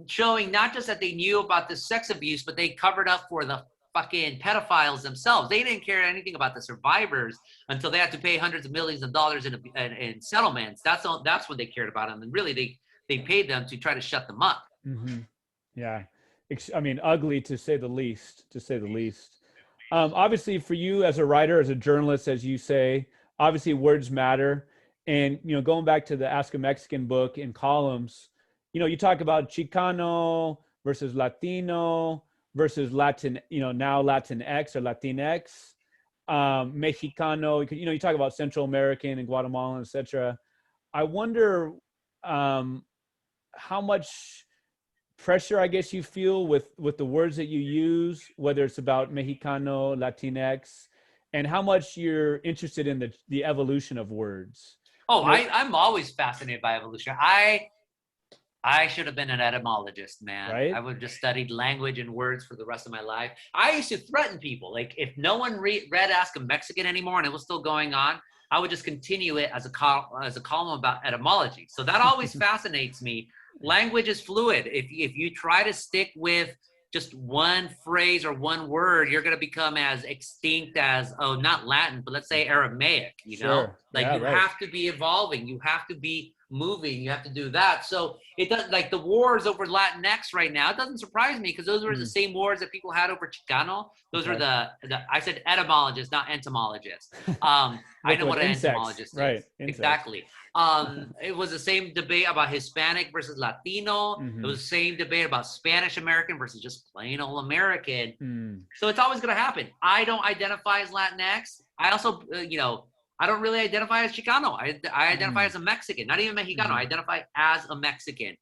showing not just that they knew about the sex abuse, but they covered up for the fucking pedophiles themselves. They didn't care anything about the survivors until they had to pay hundreds of millions of dollars in settlements. That's when they cared about them. And really, they paid them to try to shut them up. Mm-hmm. Yeah. I mean, ugly to say the least, obviously for you as a writer, as a journalist, as you say, obviously words matter. And, going back to the Ask a Mexican book in columns, you talk about Chicano versus Latino versus Latin, now Latinx or Latinx, Mexicano, you talk about Central American and Guatemalan, etc. I wonder how much pressure, I guess, you feel with the words that you use, whether it's about Mexicano, Latinx, and how much you're interested in the evolution of words. Oh, I'm always fascinated by evolution. I should have been an etymologist, man. Right? I would have just studied language and words for the rest of my life. I used to threaten people. Like, if no one read Ask a Mexican anymore and it was still going on, I would just continue it as a column about etymology. So that always fascinates me. Language is fluid. If you try to stick with just one phrase or one word, you're going to become as extinct as, not Latin, but let's say Aramaic, Sure. Like, you have to be evolving. You have to be moving. You have to do that. So it does, like the wars over Latinx right now, it doesn't surprise me because those were the same wars that people had over Chicano. Those are the I said etymologist, not entomologist. I know what an entomologist is. Right. Exactly. It was the same debate about Hispanic versus Latino. Mm-hmm. It was the same debate about Spanish American versus just plain old American. So it's always going to happen. I don't identify as Latinx. I also, I don't really identify as Chicano. I identify as a Mexican, not even Mexicano. I identify as a Mexican.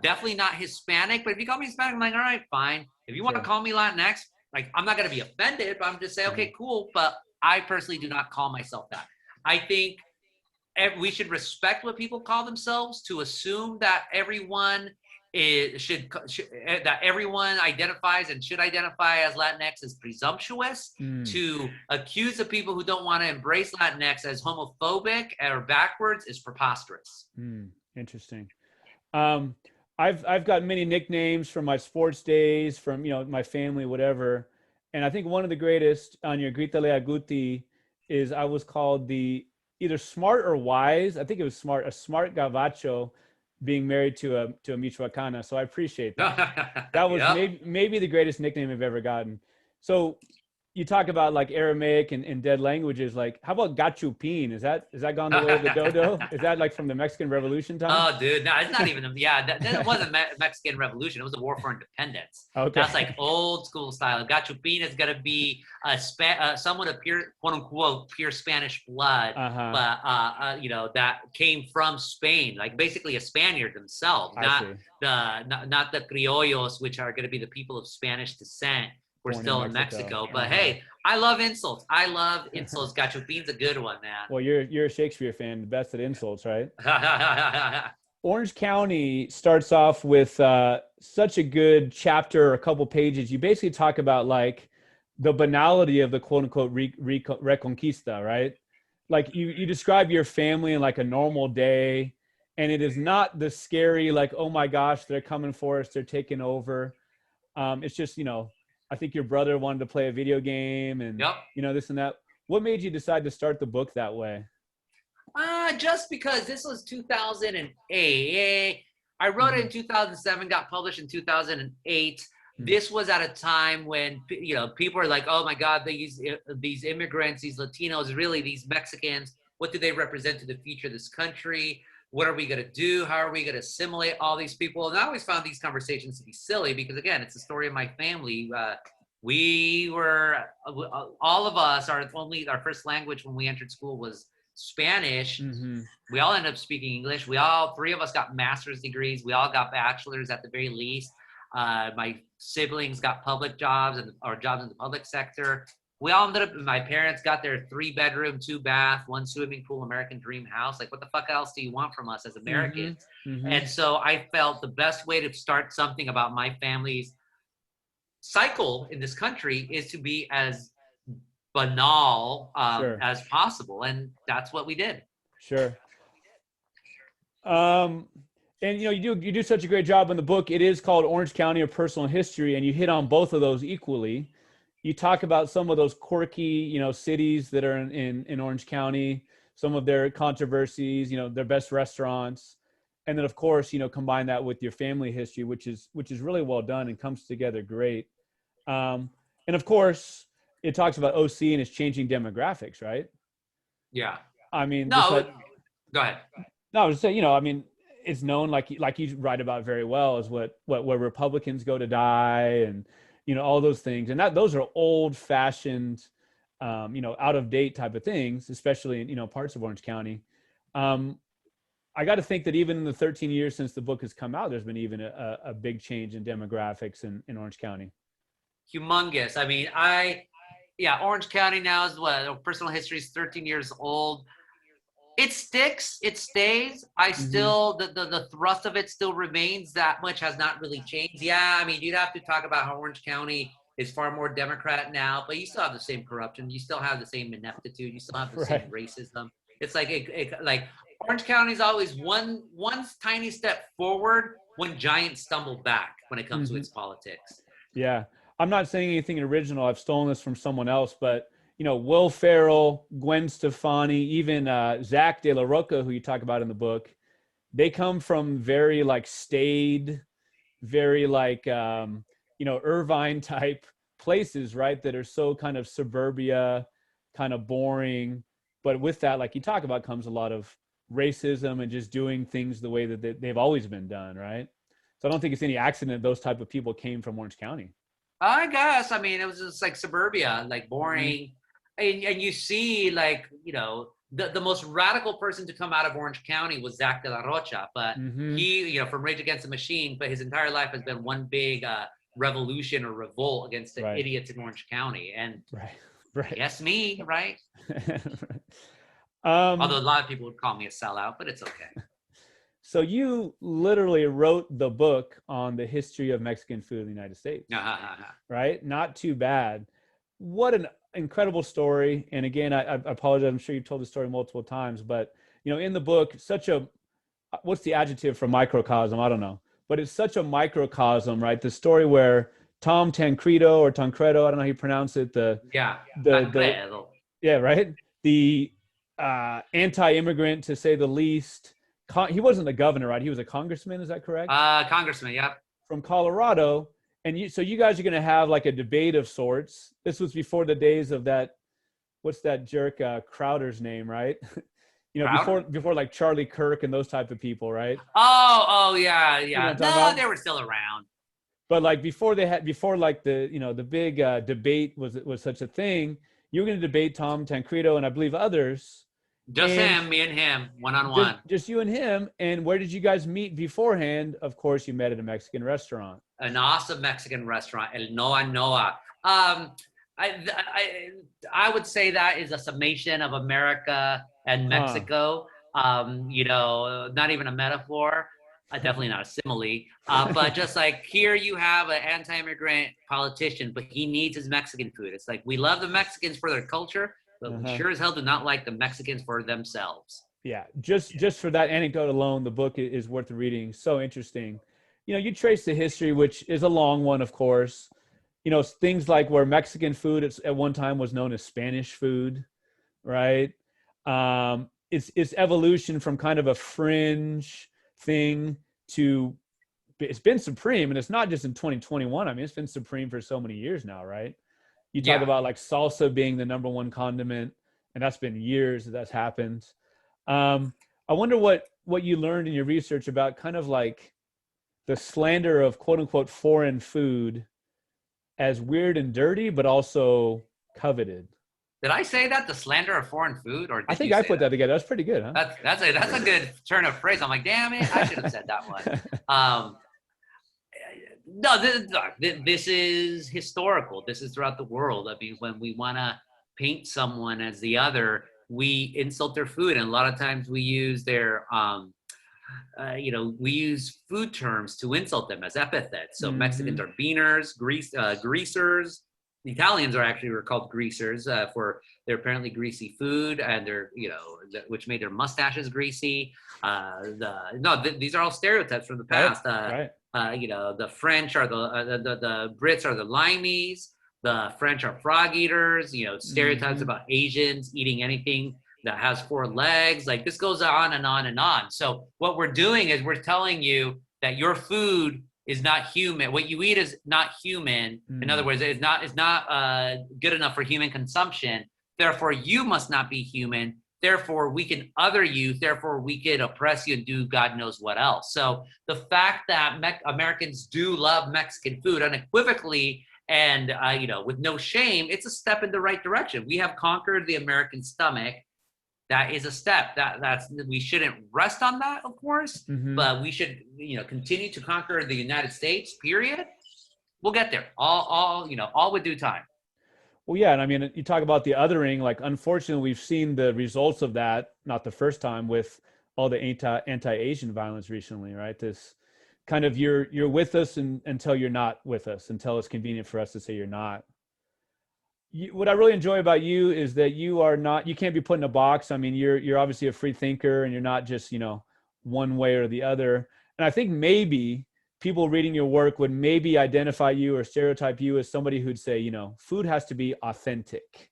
Definitely not Hispanic, but if you call me Hispanic, I'm like, all right, fine. If you want to call me Latinx, like, I'm not going to be offended, but I'm just saying, okay, cool. But I personally do not call myself that. I think we should respect what people call themselves. To assume that everyone that everyone identifies and should identify as Latinx is presumptuous. To accuse the people who don't want to embrace Latinx as homophobic or backwards is preposterous. Interesting. I've got many nicknames from my sports days, from my family, whatever. And I think one of the greatest on your Gritale a Guti is I was called the either smart or wise. I think it was smart, a smart Gavacho, being married to a Michoacana. So I appreciate that. That was maybe the greatest nickname I've ever gotten. So you talk about like Aramaic and dead languages. Like, how about Gachupin? Is that gone the way of the dodo? Is that like from the Mexican Revolution time? Oh, dude, no, it's not even. That wasn't Mexican Revolution. It was a war for independence. Okay. That's like old school style. Gachupin is gonna be someone of pure, quote unquote, pure Spanish blood, but that came from Spain, like basically a Spaniard themselves, not the criollos, which are gonna be the people of Spanish descent. We're still in Mexico. But hey, I love insults. Gachupin's a good one, man. Well, you're a Shakespeare fan, the best at insults, right? Orange County starts off with such a good chapter, a couple pages. You basically talk about like the banality of the quote unquote Reconquista, right? Like you describe your family in like a normal day, and it is not the scary, like, oh my gosh, they're coming for us, they're taking over. It's just, I think your brother wanted to play a video game and, this and that. What made you decide to start the book that way? Just because this was 2008. I wrote it in 2007, got published in 2008. This was at a time when, people are like, oh my God, these immigrants, these Latinos, really these Mexicans, what do they represent to the future of this country? what are we going to do? How are we going to assimilate all these people? And I always found these conversations to be silly because, again, it's the story of my family. We were, all of us, our first language when we entered school was Spanish. Mm-hmm. We all ended up speaking English. Three of us got master's degrees. We all got bachelors at the very least. My siblings got public jobs or jobs in the public sector. We all ended up, my parents got their 3-bedroom, 2-bath, 1 swimming pool, American dream house. Like, what the fuck else do you want from us as Americans? Mm-hmm. Mm-hmm. And so I felt the best way to start something about my family's cycle in this country is to be as banal as possible. And that's what we did. Sure. And you do such a great job in the book. It is called Orange County: A Personal History, and you hit on both of those equally. You talk about some of those quirky, cities that are in Orange County, some of their controversies, their best restaurants, and then of course, combine that with your family history, which is really well done and comes together great. And of course, it talks about OC and its changing demographics, right? Yeah. I mean, go ahead. No, I was saying, it's known like you write about very well is where Republicans go to die and, all those things. And those are old fashioned, out of date type of things, especially in, parts of Orange County. I got to think that even in the 13 years since the book has come out, there's been even a big change in demographics in Orange County. Humongous. I mean, Orange County now is personal history is 13 years old. It sticks, it stays. I still, the thrust of it still remains. That much has not really changed. Yeah, I mean, you'd have to talk about how Orange County is far more Democrat now, but you still have the same corruption. You still have the same ineptitude. You still have the same racism. It's like Orange County is always one tiny step forward, one giant stumble back when it comes to its politics. Yeah. I'm not saying anything original. I've stolen this from someone else, but Will Ferrell, Gwen Stefani, even Zach De La Roca, who you talk about in the book, they come from very staid, very Irvine type places, right? That are so kind of suburbia, kind of boring. But with that, like you talk about, comes a lot of racism and just doing things the way that they've always been done, right? So I don't think it's any accident those type of people came from Orange County. I guess. I mean, it was just like suburbia, like boring. And you see, the most radical person to come out of Orange County was Zach De La Rocha. But he, from Rage Against the Machine, but his entire life has been one big revolution or revolt against the idiots in Orange County. And yes, me, right? Although a lot of people would call me a sellout, but it's okay. So you literally wrote the book on the history of Mexican food in the United States, right? Not too bad. What an incredible story. And again, I apologize. I'm sure you've told the story multiple times, but in the book, what's the adjective for microcosm? I don't know, but it's such a microcosm, right? The story where Tom Tancredo or Tancredo, I don't know how you pronounce it. The anti-immigrant, to say the least. He wasn't the governor, right? He was a congressman. Is that correct? Congressman, yeah. From Colorado. And so you guys are going to have like a debate of sorts. This was before the days of that, what's that jerk, Crowder's name, right? Before like Charlie Kirk and those type of people, right? Oh, yeah. No, they were still around. But like before the big debate was such a thing, you were going to debate Tom Tancredo and I believe others. Me and him, one-on-one. Just you and him. And where did you guys meet beforehand? Of course, you met at a Mexican restaurant. An awesome Mexican restaurant, El Noa Noa. I would say that is a summation of America and Mexico. Not even a metaphor. Definitely not a simile. But just like here you have an anti-immigrant politician, but he needs his Mexican food. It's like we love the Mexicans for their culture, but we sure as hell do not like the Mexicans for themselves. Yeah, just for that anecdote alone, the book is worth reading. So interesting. You trace the history, which is a long one, of course. Things like where Mexican food at one time was known as Spanish food, right? It's evolution from kind of a fringe thing to it's been supreme, and it's not just in 2021. I mean, it's been supreme for so many years now, right? You talk about like salsa being the number one condiment, and that's been years that's happened. I wonder what you learned in your research about kind of like the slander of quote unquote foreign food as weird and dirty, but also coveted. Did I say that, the slander of foreign food, or I did think you I say put that? that together. That's pretty good, huh? That's a good turn of phrase. I'm like, damn it, I should have said that one. Um, no, this is historical. This is throughout the world. I mean, when we want to paint someone as the other, we insult their food, and a lot of times we use their we use food terms to insult them as epithets. So Mexicans are beaners, greasers. The Italians were called greasers for their apparently greasy food, and which made their mustaches greasy. These are all stereotypes from the past. Right. The French are the Brits are the limeys. The French are frog eaters. Stereotypes about Asians eating anything that has four legs. Like, this goes on and on and on. So what we're doing is we're telling you that your food is not human. What you eat is not human. In other words, it's not good enough for human consumption. Therefore, you must not be human. Therefore, we can other you. Therefore, we can oppress you and do God knows what else. So the fact that Americans do love Mexican food unequivocally and with no shame, it's a step in the right direction. We have conquered the American stomach. That is a step. That's we shouldn't rest on that, of course, but we should continue to conquer the United States. Period. We'll get there. All with due time. Well, yeah, and I mean, you talk about the othering. Like, unfortunately, we've seen the results of that. Not the first time with all the anti-Asian violence recently, right? This kind of you're with us until you're not with us, until it's convenient for us to say you're not. What I really enjoy about you is that you can't be put in a box. I mean, you're obviously a free thinker, and you're not just, one way or the other. And I think maybe people reading your work would maybe identify you or stereotype you as somebody who'd say, food has to be authentic.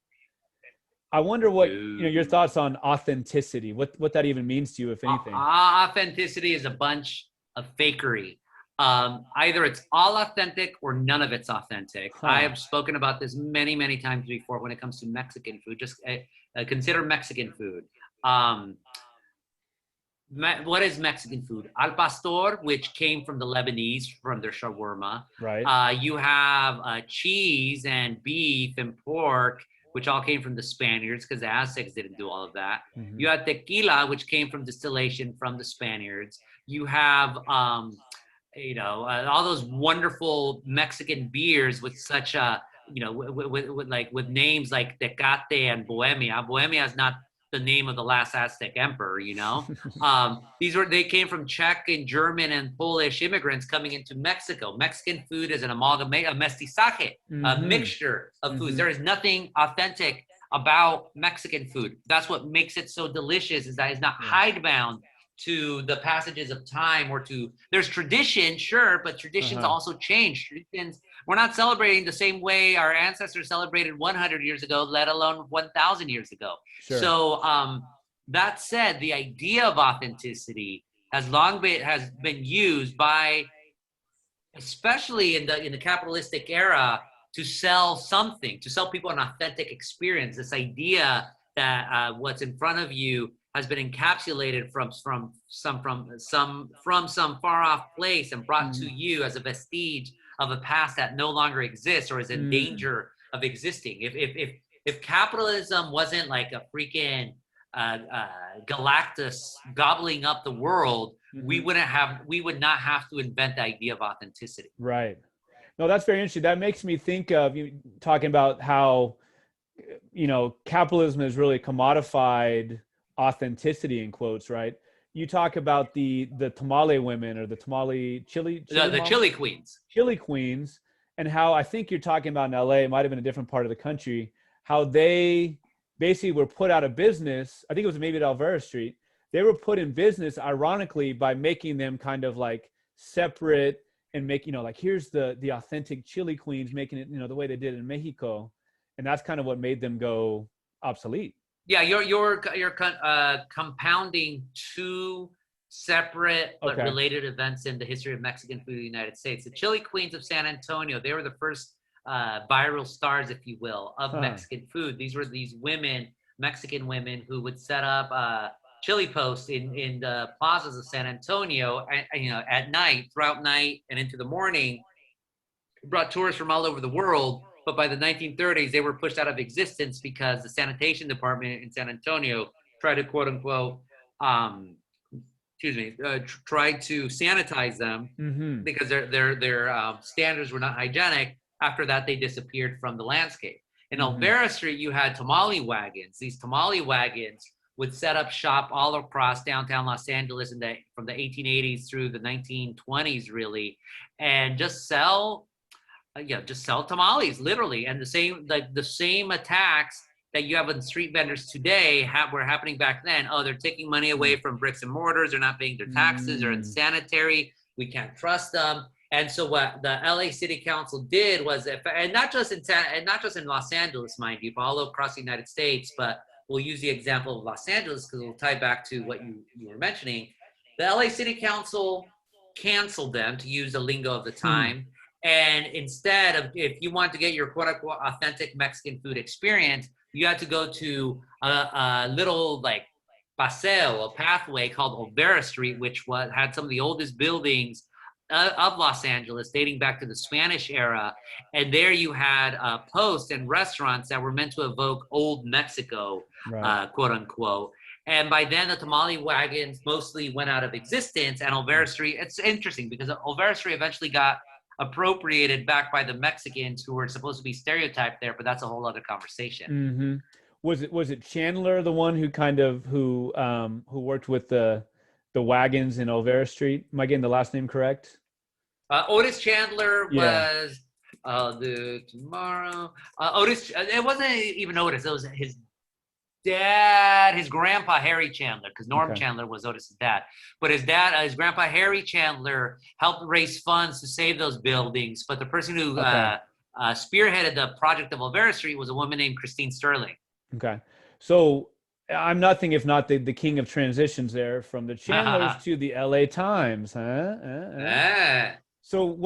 I wonder what, your thoughts on authenticity, what that even means to you, if anything. Authenticity is a bunch of fakery. Either it's all authentic or none of it's authentic. I have spoken about this many, many times before when it comes to Mexican food. Just consider Mexican food. What is Mexican food? Al pastor, which came from the Lebanese, from their shawarma. Right. You have cheese and beef and pork, which all came from the Spaniards, because the Aztecs didn't do all of that. You have tequila, which came from distillation from the Spaniards. You have all those wonderful Mexican beers with such with names like Tecate and Bohemia. Bohemia is not the name of the last Aztec emperor, they came from Czech and German and Polish immigrants coming into Mexico. Mexican food is an amalgamate, a mestizaje, a mixture of foods. There is nothing authentic about Mexican food. That's what makes it so delicious, is that it's not hidebound to the passages of time there's tradition, sure, but traditions also change. Traditions, we're not celebrating the same way our ancestors celebrated 100 years ago, let alone 1,000 years ago. Sure. So that said, the idea of authenticity has been used by, especially in the capitalistic era, to sell people an authentic experience. This idea that what's in front of you has been encapsulated from some far off place and brought to you as a vestige of a past that no longer exists or is in danger of existing. If capitalism wasn't like a freaking Galactus gobbling up the world, we would not have to invent the idea of authenticity. Right. No, that's very interesting. That makes me think of you talking about how capitalism has really commodified authenticity in quotes, right? You talk about the tamale women or the tamale chili queens, and how I think you're talking about in LA, it might have been a different part of the country, how they basically were put out of business. I think it was maybe at Alvera Street. They were put in business, ironically, by making them kind of like separate and make, like, here's the authentic chili queens, making it, the way they did in Mexico. And that's kind of what made them go obsolete. Yeah, you're compounding two separate but related events in the history of Mexican food in the United States. The chili queens of San Antonio, they were the first viral stars, if you will, of Mexican food. These were these women, Mexican women, who would set up chili posts in the plazas of San Antonio, at night, throughout night and into the morning, brought tourists from all over the world. But by the 1930s, they were pushed out of existence because the sanitation department in San Antonio tried to quote unquote, tried to sanitize them because their standards were not hygienic. After that, they disappeared from the landscape. In Olvera Street, you had tamale wagons. These tamale wagons would set up shop all across downtown Los Angeles from the 1880s through the 1920s, really, and just sell tamales, literally. And the same attacks that you have on street vendors today were happening back then. Oh, they're taking money away from bricks and mortars. They're not paying their taxes. They're unsanitary. We can't trust them. And so what the LA City Council did was, and not just in Los Angeles, mind you, but all across the United States, but we'll use the example of Los Angeles because it'll tie back to what you were mentioning. The LA City Council canceled them, to use the lingo of the time. And instead of, if you want to get your quote unquote authentic Mexican food experience, you had to go to a little like paseo, a pathway called Olvera Street, which had some of the oldest buildings of Los Angeles, dating back to the Spanish era. And there you had posts and restaurants that were meant to evoke old Mexico, quote unquote. And by then, the tamale wagons mostly went out of existence. And Olvera Street, it's interesting because Olvera Street eventually got appropriated back by the Mexicans who were supposed to be stereotyped there, but that's a whole other conversation. Was it Chandler, the one who worked with the wagons in Olvera Street? Am I getting the last name correct? Otis Chandler was Otis. It wasn't even Otis. It was his dad, his grandpa Harry Chandler, because Norm Chandler was Otis's dad. But his grandpa Harry Chandler helped raise funds to save those buildings. But the person who spearheaded the project of Olvera Street was a woman named Christine Sterling. Okay, so I'm nothing if not the king of transitions there, from the Chandlers to the LA Times, So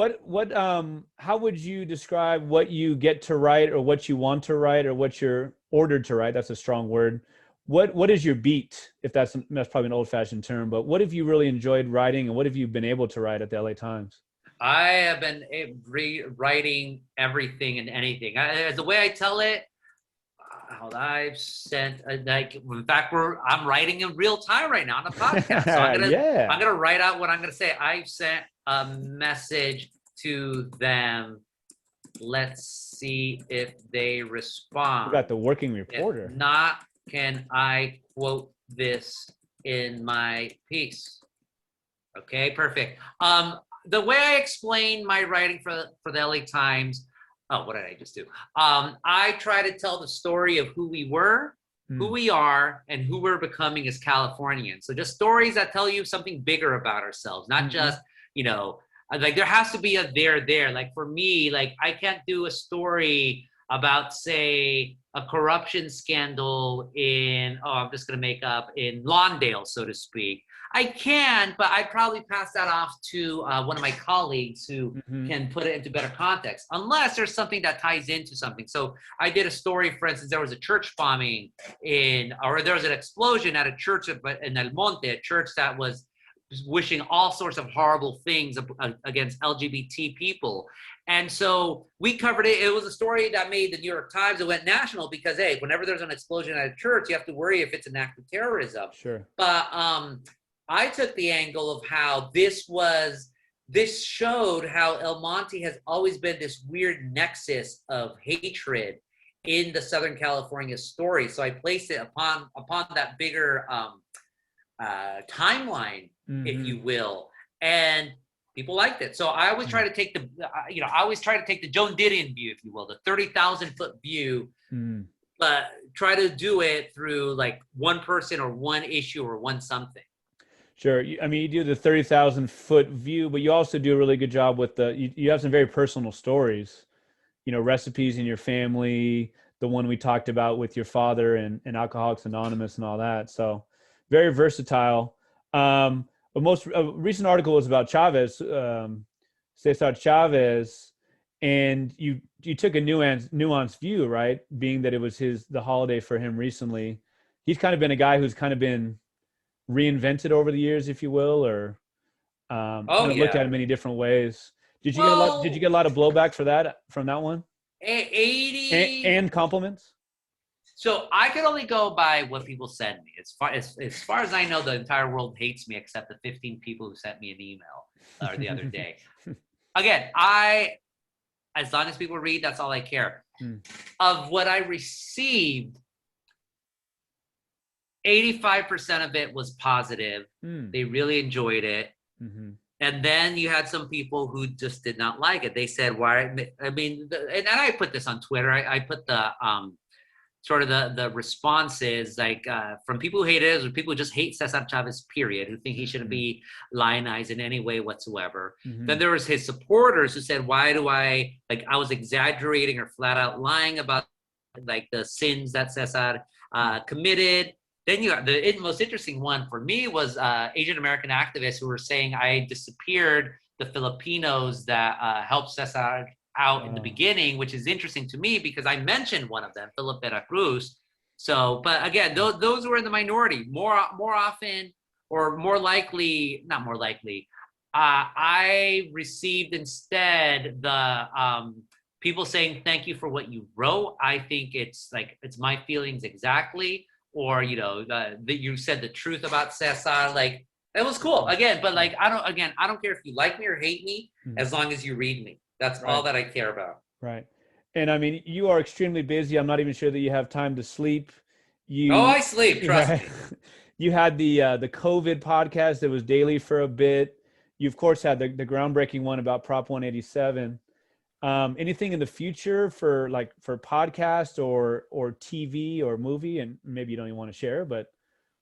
how would you describe what you get to write, or what you want to write, or what you're ordered to write? That's a strong word. What is your beat, if that's probably an old-fashioned term, but what have you really enjoyed writing, and what have you been able to write at the LA Times? I have been writing everything and anything. The way I tell it, I've sent in fact, I'm writing in real time right now on the podcast. So I'm gonna write out what I'm gonna say. I've sent a message to them. Let's see if they respond. You got the working reporter. If not, can I quote this in my piece? Okay, perfect. The way I explain my writing for the LA Times. Oh, what did I just do? I try to tell the story of who we were, who we are, and who we're becoming as Californians. So just stories that tell you something bigger about ourselves, not just, like there has to be a there. Like for me, like I can't do a story about, say, a corruption scandal in Lawndale, so to speak. I can, but I'd probably pass that off to one of my colleagues who can put it into better context, unless there's something that ties into something. So I did a story, for instance, there was a church bombing or there was an explosion at a church in El Monte, a church that was wishing all sorts of horrible things against LGBT people. And so we covered it. It was a story that made the New York Times. It went national because, hey, whenever there's an explosion at a church, you have to worry if it's an act of terrorism. Sure. But I took the angle of how this showed how El Monte has always been this weird nexus of hatred in the Southern California story. So I placed it upon that bigger timeline, if you will, and people liked it. So I always try to take the Joan Didion view, if you will, the 30,000 foot view, but try to do it through like one person or one issue or one something. Sure. I mean, you do the 30,000 foot view, but you also do a really good job with you have some very personal stories, recipes in your family, the one we talked about with your father and Alcoholics Anonymous and all that. So very versatile. A recent article was about Chavez, Cesar Chavez, and you took a nuanced view, right? Being that it was the holiday for him recently. He's kind of been a guy who's kind of been reinvented over the years, if you will, or kind of looked at in many different ways. Did you get a lot? Did you get a lot of blowback for that from that one? 80 and compliments. So I could only go by what people send me. As far as I know, the entire world hates me except the 15 people who sent me an email the other day. Again, as long as people read, that's all I care. Of what I received, 85% of it was positive. They really enjoyed it. And then you had some people who just did not like it. They said, why? I mean, and I put this on Twitter. I put the sort of the responses like from people who hate it, or people who just hate Cesar Chavez, period, who think he shouldn't be lionized in any way whatsoever. Then there was his supporters who said, why do I was exaggerating or flat out lying about like the sins that Cesar committed. Then the most interesting one for me was Asian American activists who were saying I disappeared the Filipinos that helped Cesar out in the beginning, which is interesting to me because I mentioned one of them, Philip Veracruz. So, but again, those were in the minority. More often, or more likely, not more likely, I received instead the people saying thank you for what you wrote. I think it's my feelings exactly. Or that you said the truth about Cesar, like it was cool again. But like I don't care if you like me or hate me, as long as you read me. That's all that I care about. Right. And I mean, you are extremely busy. I'm not even sure that you have time to sleep. I sleep. Trust me. You had the COVID podcast that was daily for a bit. You of course had the groundbreaking one about Prop 187. Anything in the future for podcast or TV or movie, and maybe you don't even want to share, but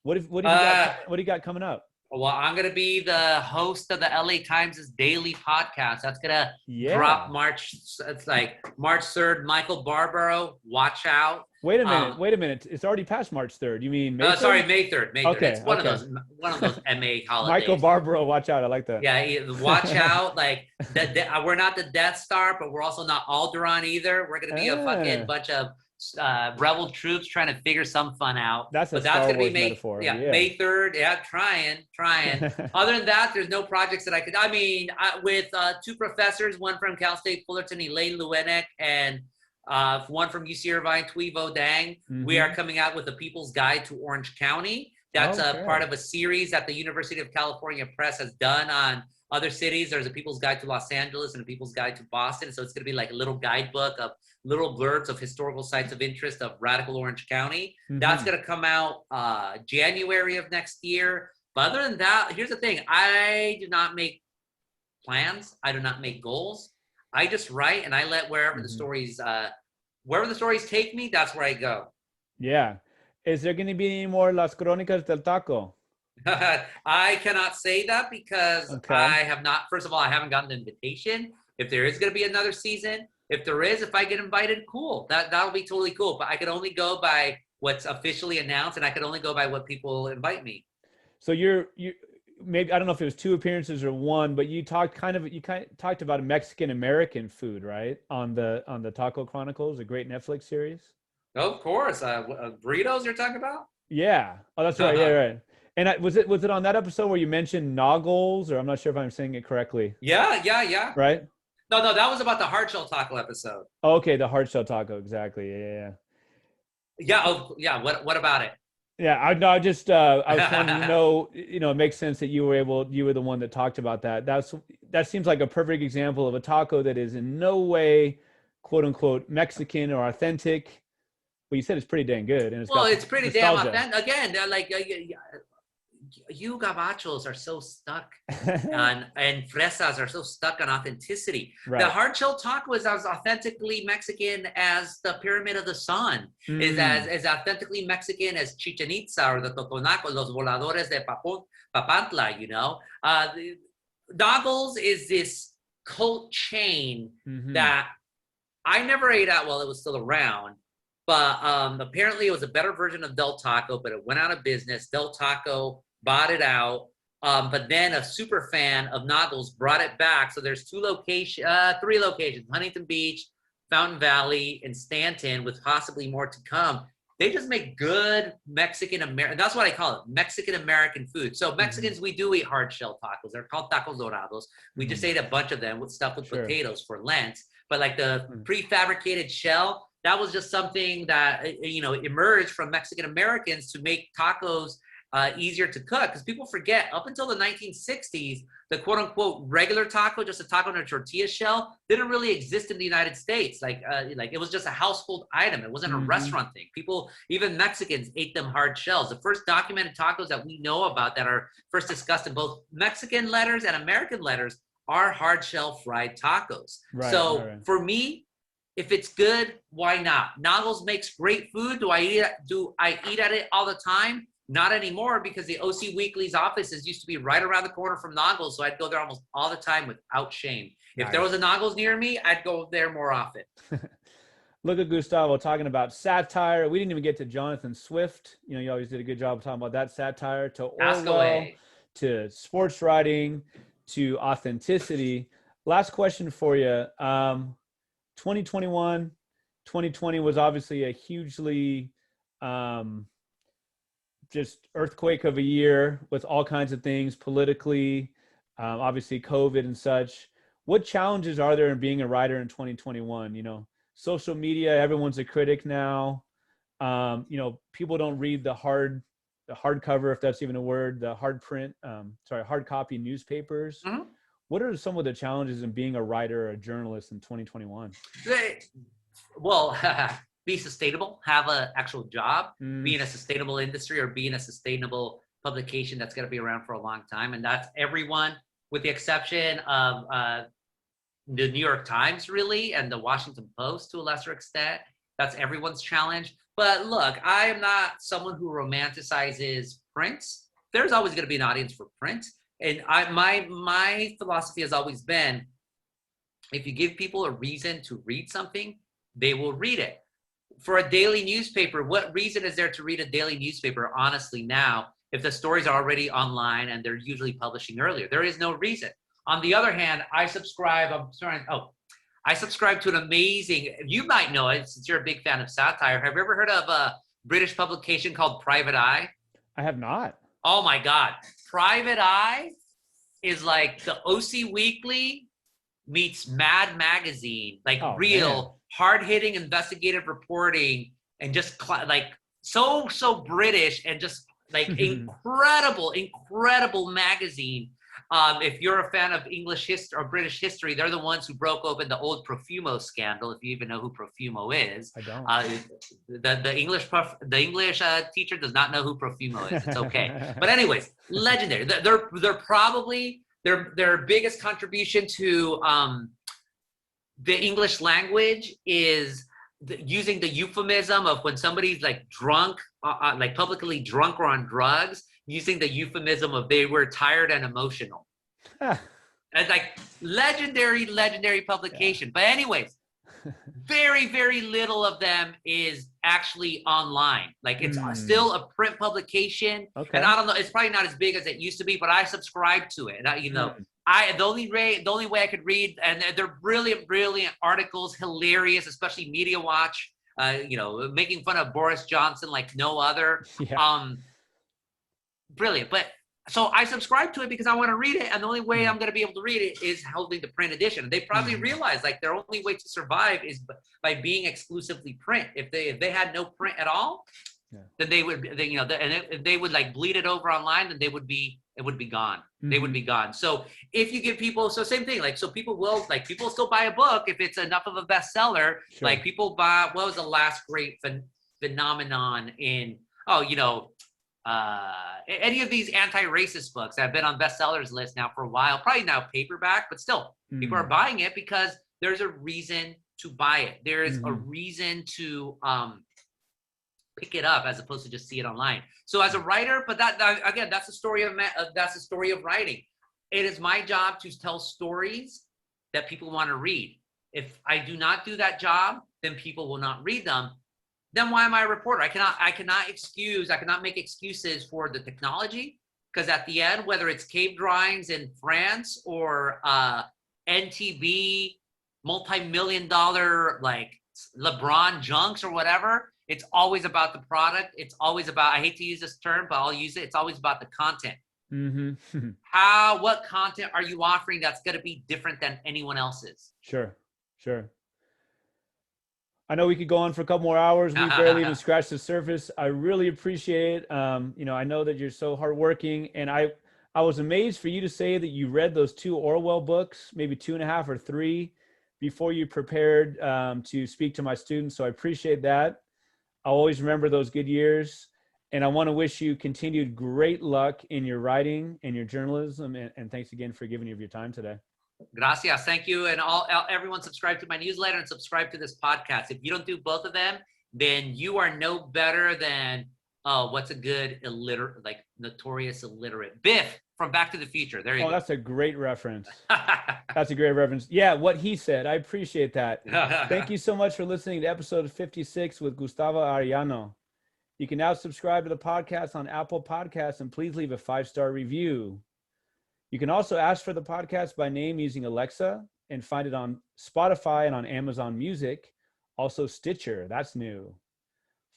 what do you got coming up? Well, I'm gonna be the host of the LA Times' daily podcast. That's gonna drop March. It's like March 3rd. Michael Barbaro, watch out. Wait a minute. It's already past March 3rd. You mean May 3rd? Sorry, May 3rd. May 3rd. Okay, it's one of those MA holidays. Michael Barbaro, watch out. I like that. Yeah, watch out. Like we're not the Death Star, but we're also not Alderaan either. We're gonna be a fucking bunch of rebel troops trying to figure some fun out. That's gonna be May metaphor. May 3rd. Yeah, trying. Other than that, there's no projects that I could. I mean, with two professors, one from Cal State Fullerton, Elaine Luenek, and one from UC Irvine, Tui Vo Dang. We are coming out with a People's Guide to Orange County. That's a part of a series that the University of California Press has done on other cities. There's a People's Guide to Los Angeles and a People's Guide to Boston. So it's going to be like a little guidebook of little blurbs of historical sites of interest of radical Orange County. That's going to come out January of next year. But other than that, here's the thing. I do not make plans. I do not make goals. I just write and I let wherever the stories take me, that's where I go. Yeah. Is there going to be any more Las Crónicas del Taco? I cannot say that because I have not, first of all, I haven't gotten an invitation. If there is going to be another season, if I get invited, cool. That'll be totally cool. But I could only go by what's officially announced, and I could only go by what people invite me. So you maybe, I don't know if it was 2 appearances or 1, but you talked talked about Mexican American food, right? On the Taco Chronicles, a great Netflix series. Of course. Burritos you're talking about? Yeah. Oh, that's right. Yeah, right. And was it on that episode where you mentioned noggles, or I'm not sure if I'm saying it correctly? Yeah. Right? No, that was about the hard shell taco episode. Oh, okay, the hard shell taco, exactly. Yeah. What about it? Yeah, I was wanting to know, it makes sense that you were the one that talked about that. That seems like a perfect example of a taco that is in no way, quote unquote, Mexican or authentic. Well, you said it's pretty dang good. And it's pretty nostalgia. Damn authentic. Again, they're like, you gabachos are so stuck on, and fresas are so stuck on authenticity. Right. The hard shell taco is as authentically Mexican as the Pyramid of the Sun, is as authentically Mexican as Chichen Itza or the Totonaco, los voladores de Papantla, Noggles is this cult chain that I never ate at while it was still around. But apparently it was a better version of Del Taco, but it went out of business. Del Taco bought it out. But then a super fan of Noggles brought it back. So there's 3 locations, Huntington Beach, Fountain Valley, and Stanton, with possibly more to come. They just make good Mexican American. That's what I call it, Mexican American food. So Mexicans, we do eat hard shell tacos. They're called tacos dorados. We just ate a bunch of them with stuff with potatoes for Lent. But like the prefabricated shell, that was just something that emerged from Mexican Americans to make tacos easier to cook, because people forget up until the 1960s, the quote unquote regular taco, just a taco in a tortilla shell, didn't really exist in the United States. Like it was just a household item. It wasn't a restaurant thing. People, even Mexicans, ate them hard shells. The first documented tacos that we know about that are first discussed in both Mexican letters and American letters are hard shell fried tacos. For me, if it's good, why not? Nagel's makes great food. Do I eat at it all the time? Not anymore, because the OC Weekly's offices used to be right around the corner from Nagel's, so I'd go there almost all the time without shame. If there was a Nagel's near me, I'd go there more often. Look at Gustavo talking about satire. We didn't even get to Jonathan Swift. You always did a good job of talking about that satire, to Orwell, to sports writing, to authenticity. Last question for you. 2021, 2020 was obviously a hugely just earthquake of a year with all kinds of things politically, obviously COVID and such. What challenges are there in being a writer in 2021? Social media, everyone's a critic now. People don't read the hardcover, if that's even a word, the hard copy newspapers. What are some of the challenges in being a writer or a journalist in 2021? Well, be sustainable, have an actual job, be in a sustainable industry, or be in a sustainable publication that's going to be around for a long time. And that's everyone, with the exception of the New York Times, really, and the Washington Post to a lesser extent. That's everyone's challenge. But look, I am not someone who romanticizes print. There's always going to be an audience for print. And my philosophy has always been, if you give people a reason to read something, they will read it. For a daily newspaper, what reason is there to read a daily newspaper, honestly, now, if the stories are already online and they're usually publishing earlier? There is no reason. On the other hand, I subscribe to an amazing, you might know it since you're a big fan of satire. Have you ever heard of a British publication called Private Eye? I have not. Oh my God. Private Eye is like the OC Weekly meets Mad Magazine, like hard-hitting investigative reporting, and just so British, and just like incredible magazine. If you're a fan of English history or British history, they're the ones who broke open the old Profumo scandal. If you even know who Profumo is, I don't. The English teacher does not know who Profumo is. It's okay. But anyways, legendary. They're probably their biggest contribution to the English language is using the euphemism of when somebody's like drunk, like publicly drunk or on drugs, using the euphemism of they were tired and emotional. And like legendary publication. Yeah. But anyways, very, very little of them is actually online. Like it's still a print publication. Okay. And I don't know, it's probably not as big as it used to be, but I subscribe to it. The only way I could read, and they're brilliant articles, hilarious, especially Media Watch, making fun of Boris Johnson like no other. Yeah. Brilliant. But so I subscribe to it because I want to read it, and the only way I'm going to be able to read it is holding the print edition. And they probably realize like their only way to survive is by being exclusively print. If they had no print at all, then they would, if they would like bleed it over online, then it would be gone. They would be gone. So if you give people, so same thing, people still buy a book if it's enough of a bestseller. Sure. Like people buy, what was the last great phenomenon in, any of these anti-racist books that have been on bestsellers list now for a while, probably now paperback, but still people are buying it because there's a reason to buy it. There is a reason to pick it up as opposed to just see it online. So as a writer, but that's the story of writing. It is my job to tell stories that people want to read. If I do not do that job, then people will not read them. Then why am I a reporter? I cannot make excuses for the technology, because at the end, whether it's cave drawings in France or NTB multi-million-dollar like LeBron junks or whatever, It's always about the product. It's always about, I hate to use this term, but I'll use it. It's always about the content. Mm-hmm. What content are you offering that's going to be different than anyone else's? Sure. I know we could go on for a couple more hours. We barely even scratched the surface. I really appreciate it. I know that you're so hardworking, and I was amazed for you to say that you read those 2 Orwell books, maybe 2.5 or 3, before you prepared to speak to my students. So I appreciate that. I'll always remember those good years. And I want to wish you continued great luck in your writing and your journalism. And thanks again for giving me your time today. Gracias. Thank you. And everyone subscribe to my newsletter and subscribe to this podcast. If you don't do both of them, then you are no better than, what's a good notorious illiterate? Biff from Back to the Future. There you go. That's a great reference. That's a great reference. Yeah, what he said. I appreciate that. Thank you so much for listening to episode 56 with Gustavo Arellano. You can now subscribe to the podcast on Apple Podcasts, and please leave a 5-star review. You can also ask for the podcast by name using Alexa and find it on Spotify and on Amazon Music. Also Stitcher, that's new.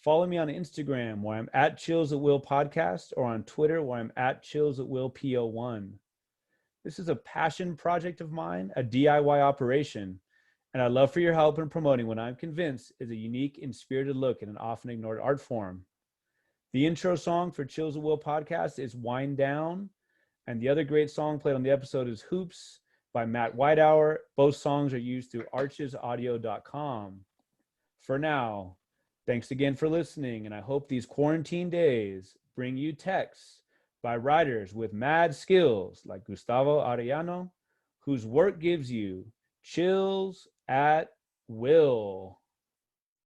Follow me on Instagram where I'm at Chills at Will Podcast, or on Twitter where I'm at Chills at Will PO1. This is a passion project of mine, a DIY operation, and I'd love for your help in promoting what I'm convinced is a unique and spirited look at an often ignored art form. The intro song for Chills at Will Podcast is Wind Down, and the other great song played on the episode is Hoops by Matt Whitehour. Both songs are used through archesaudio.com. For now, thanks again for listening, and I hope these quarantine days bring you texts by writers with mad skills like Gustavo Arellano, whose work gives you chills at will.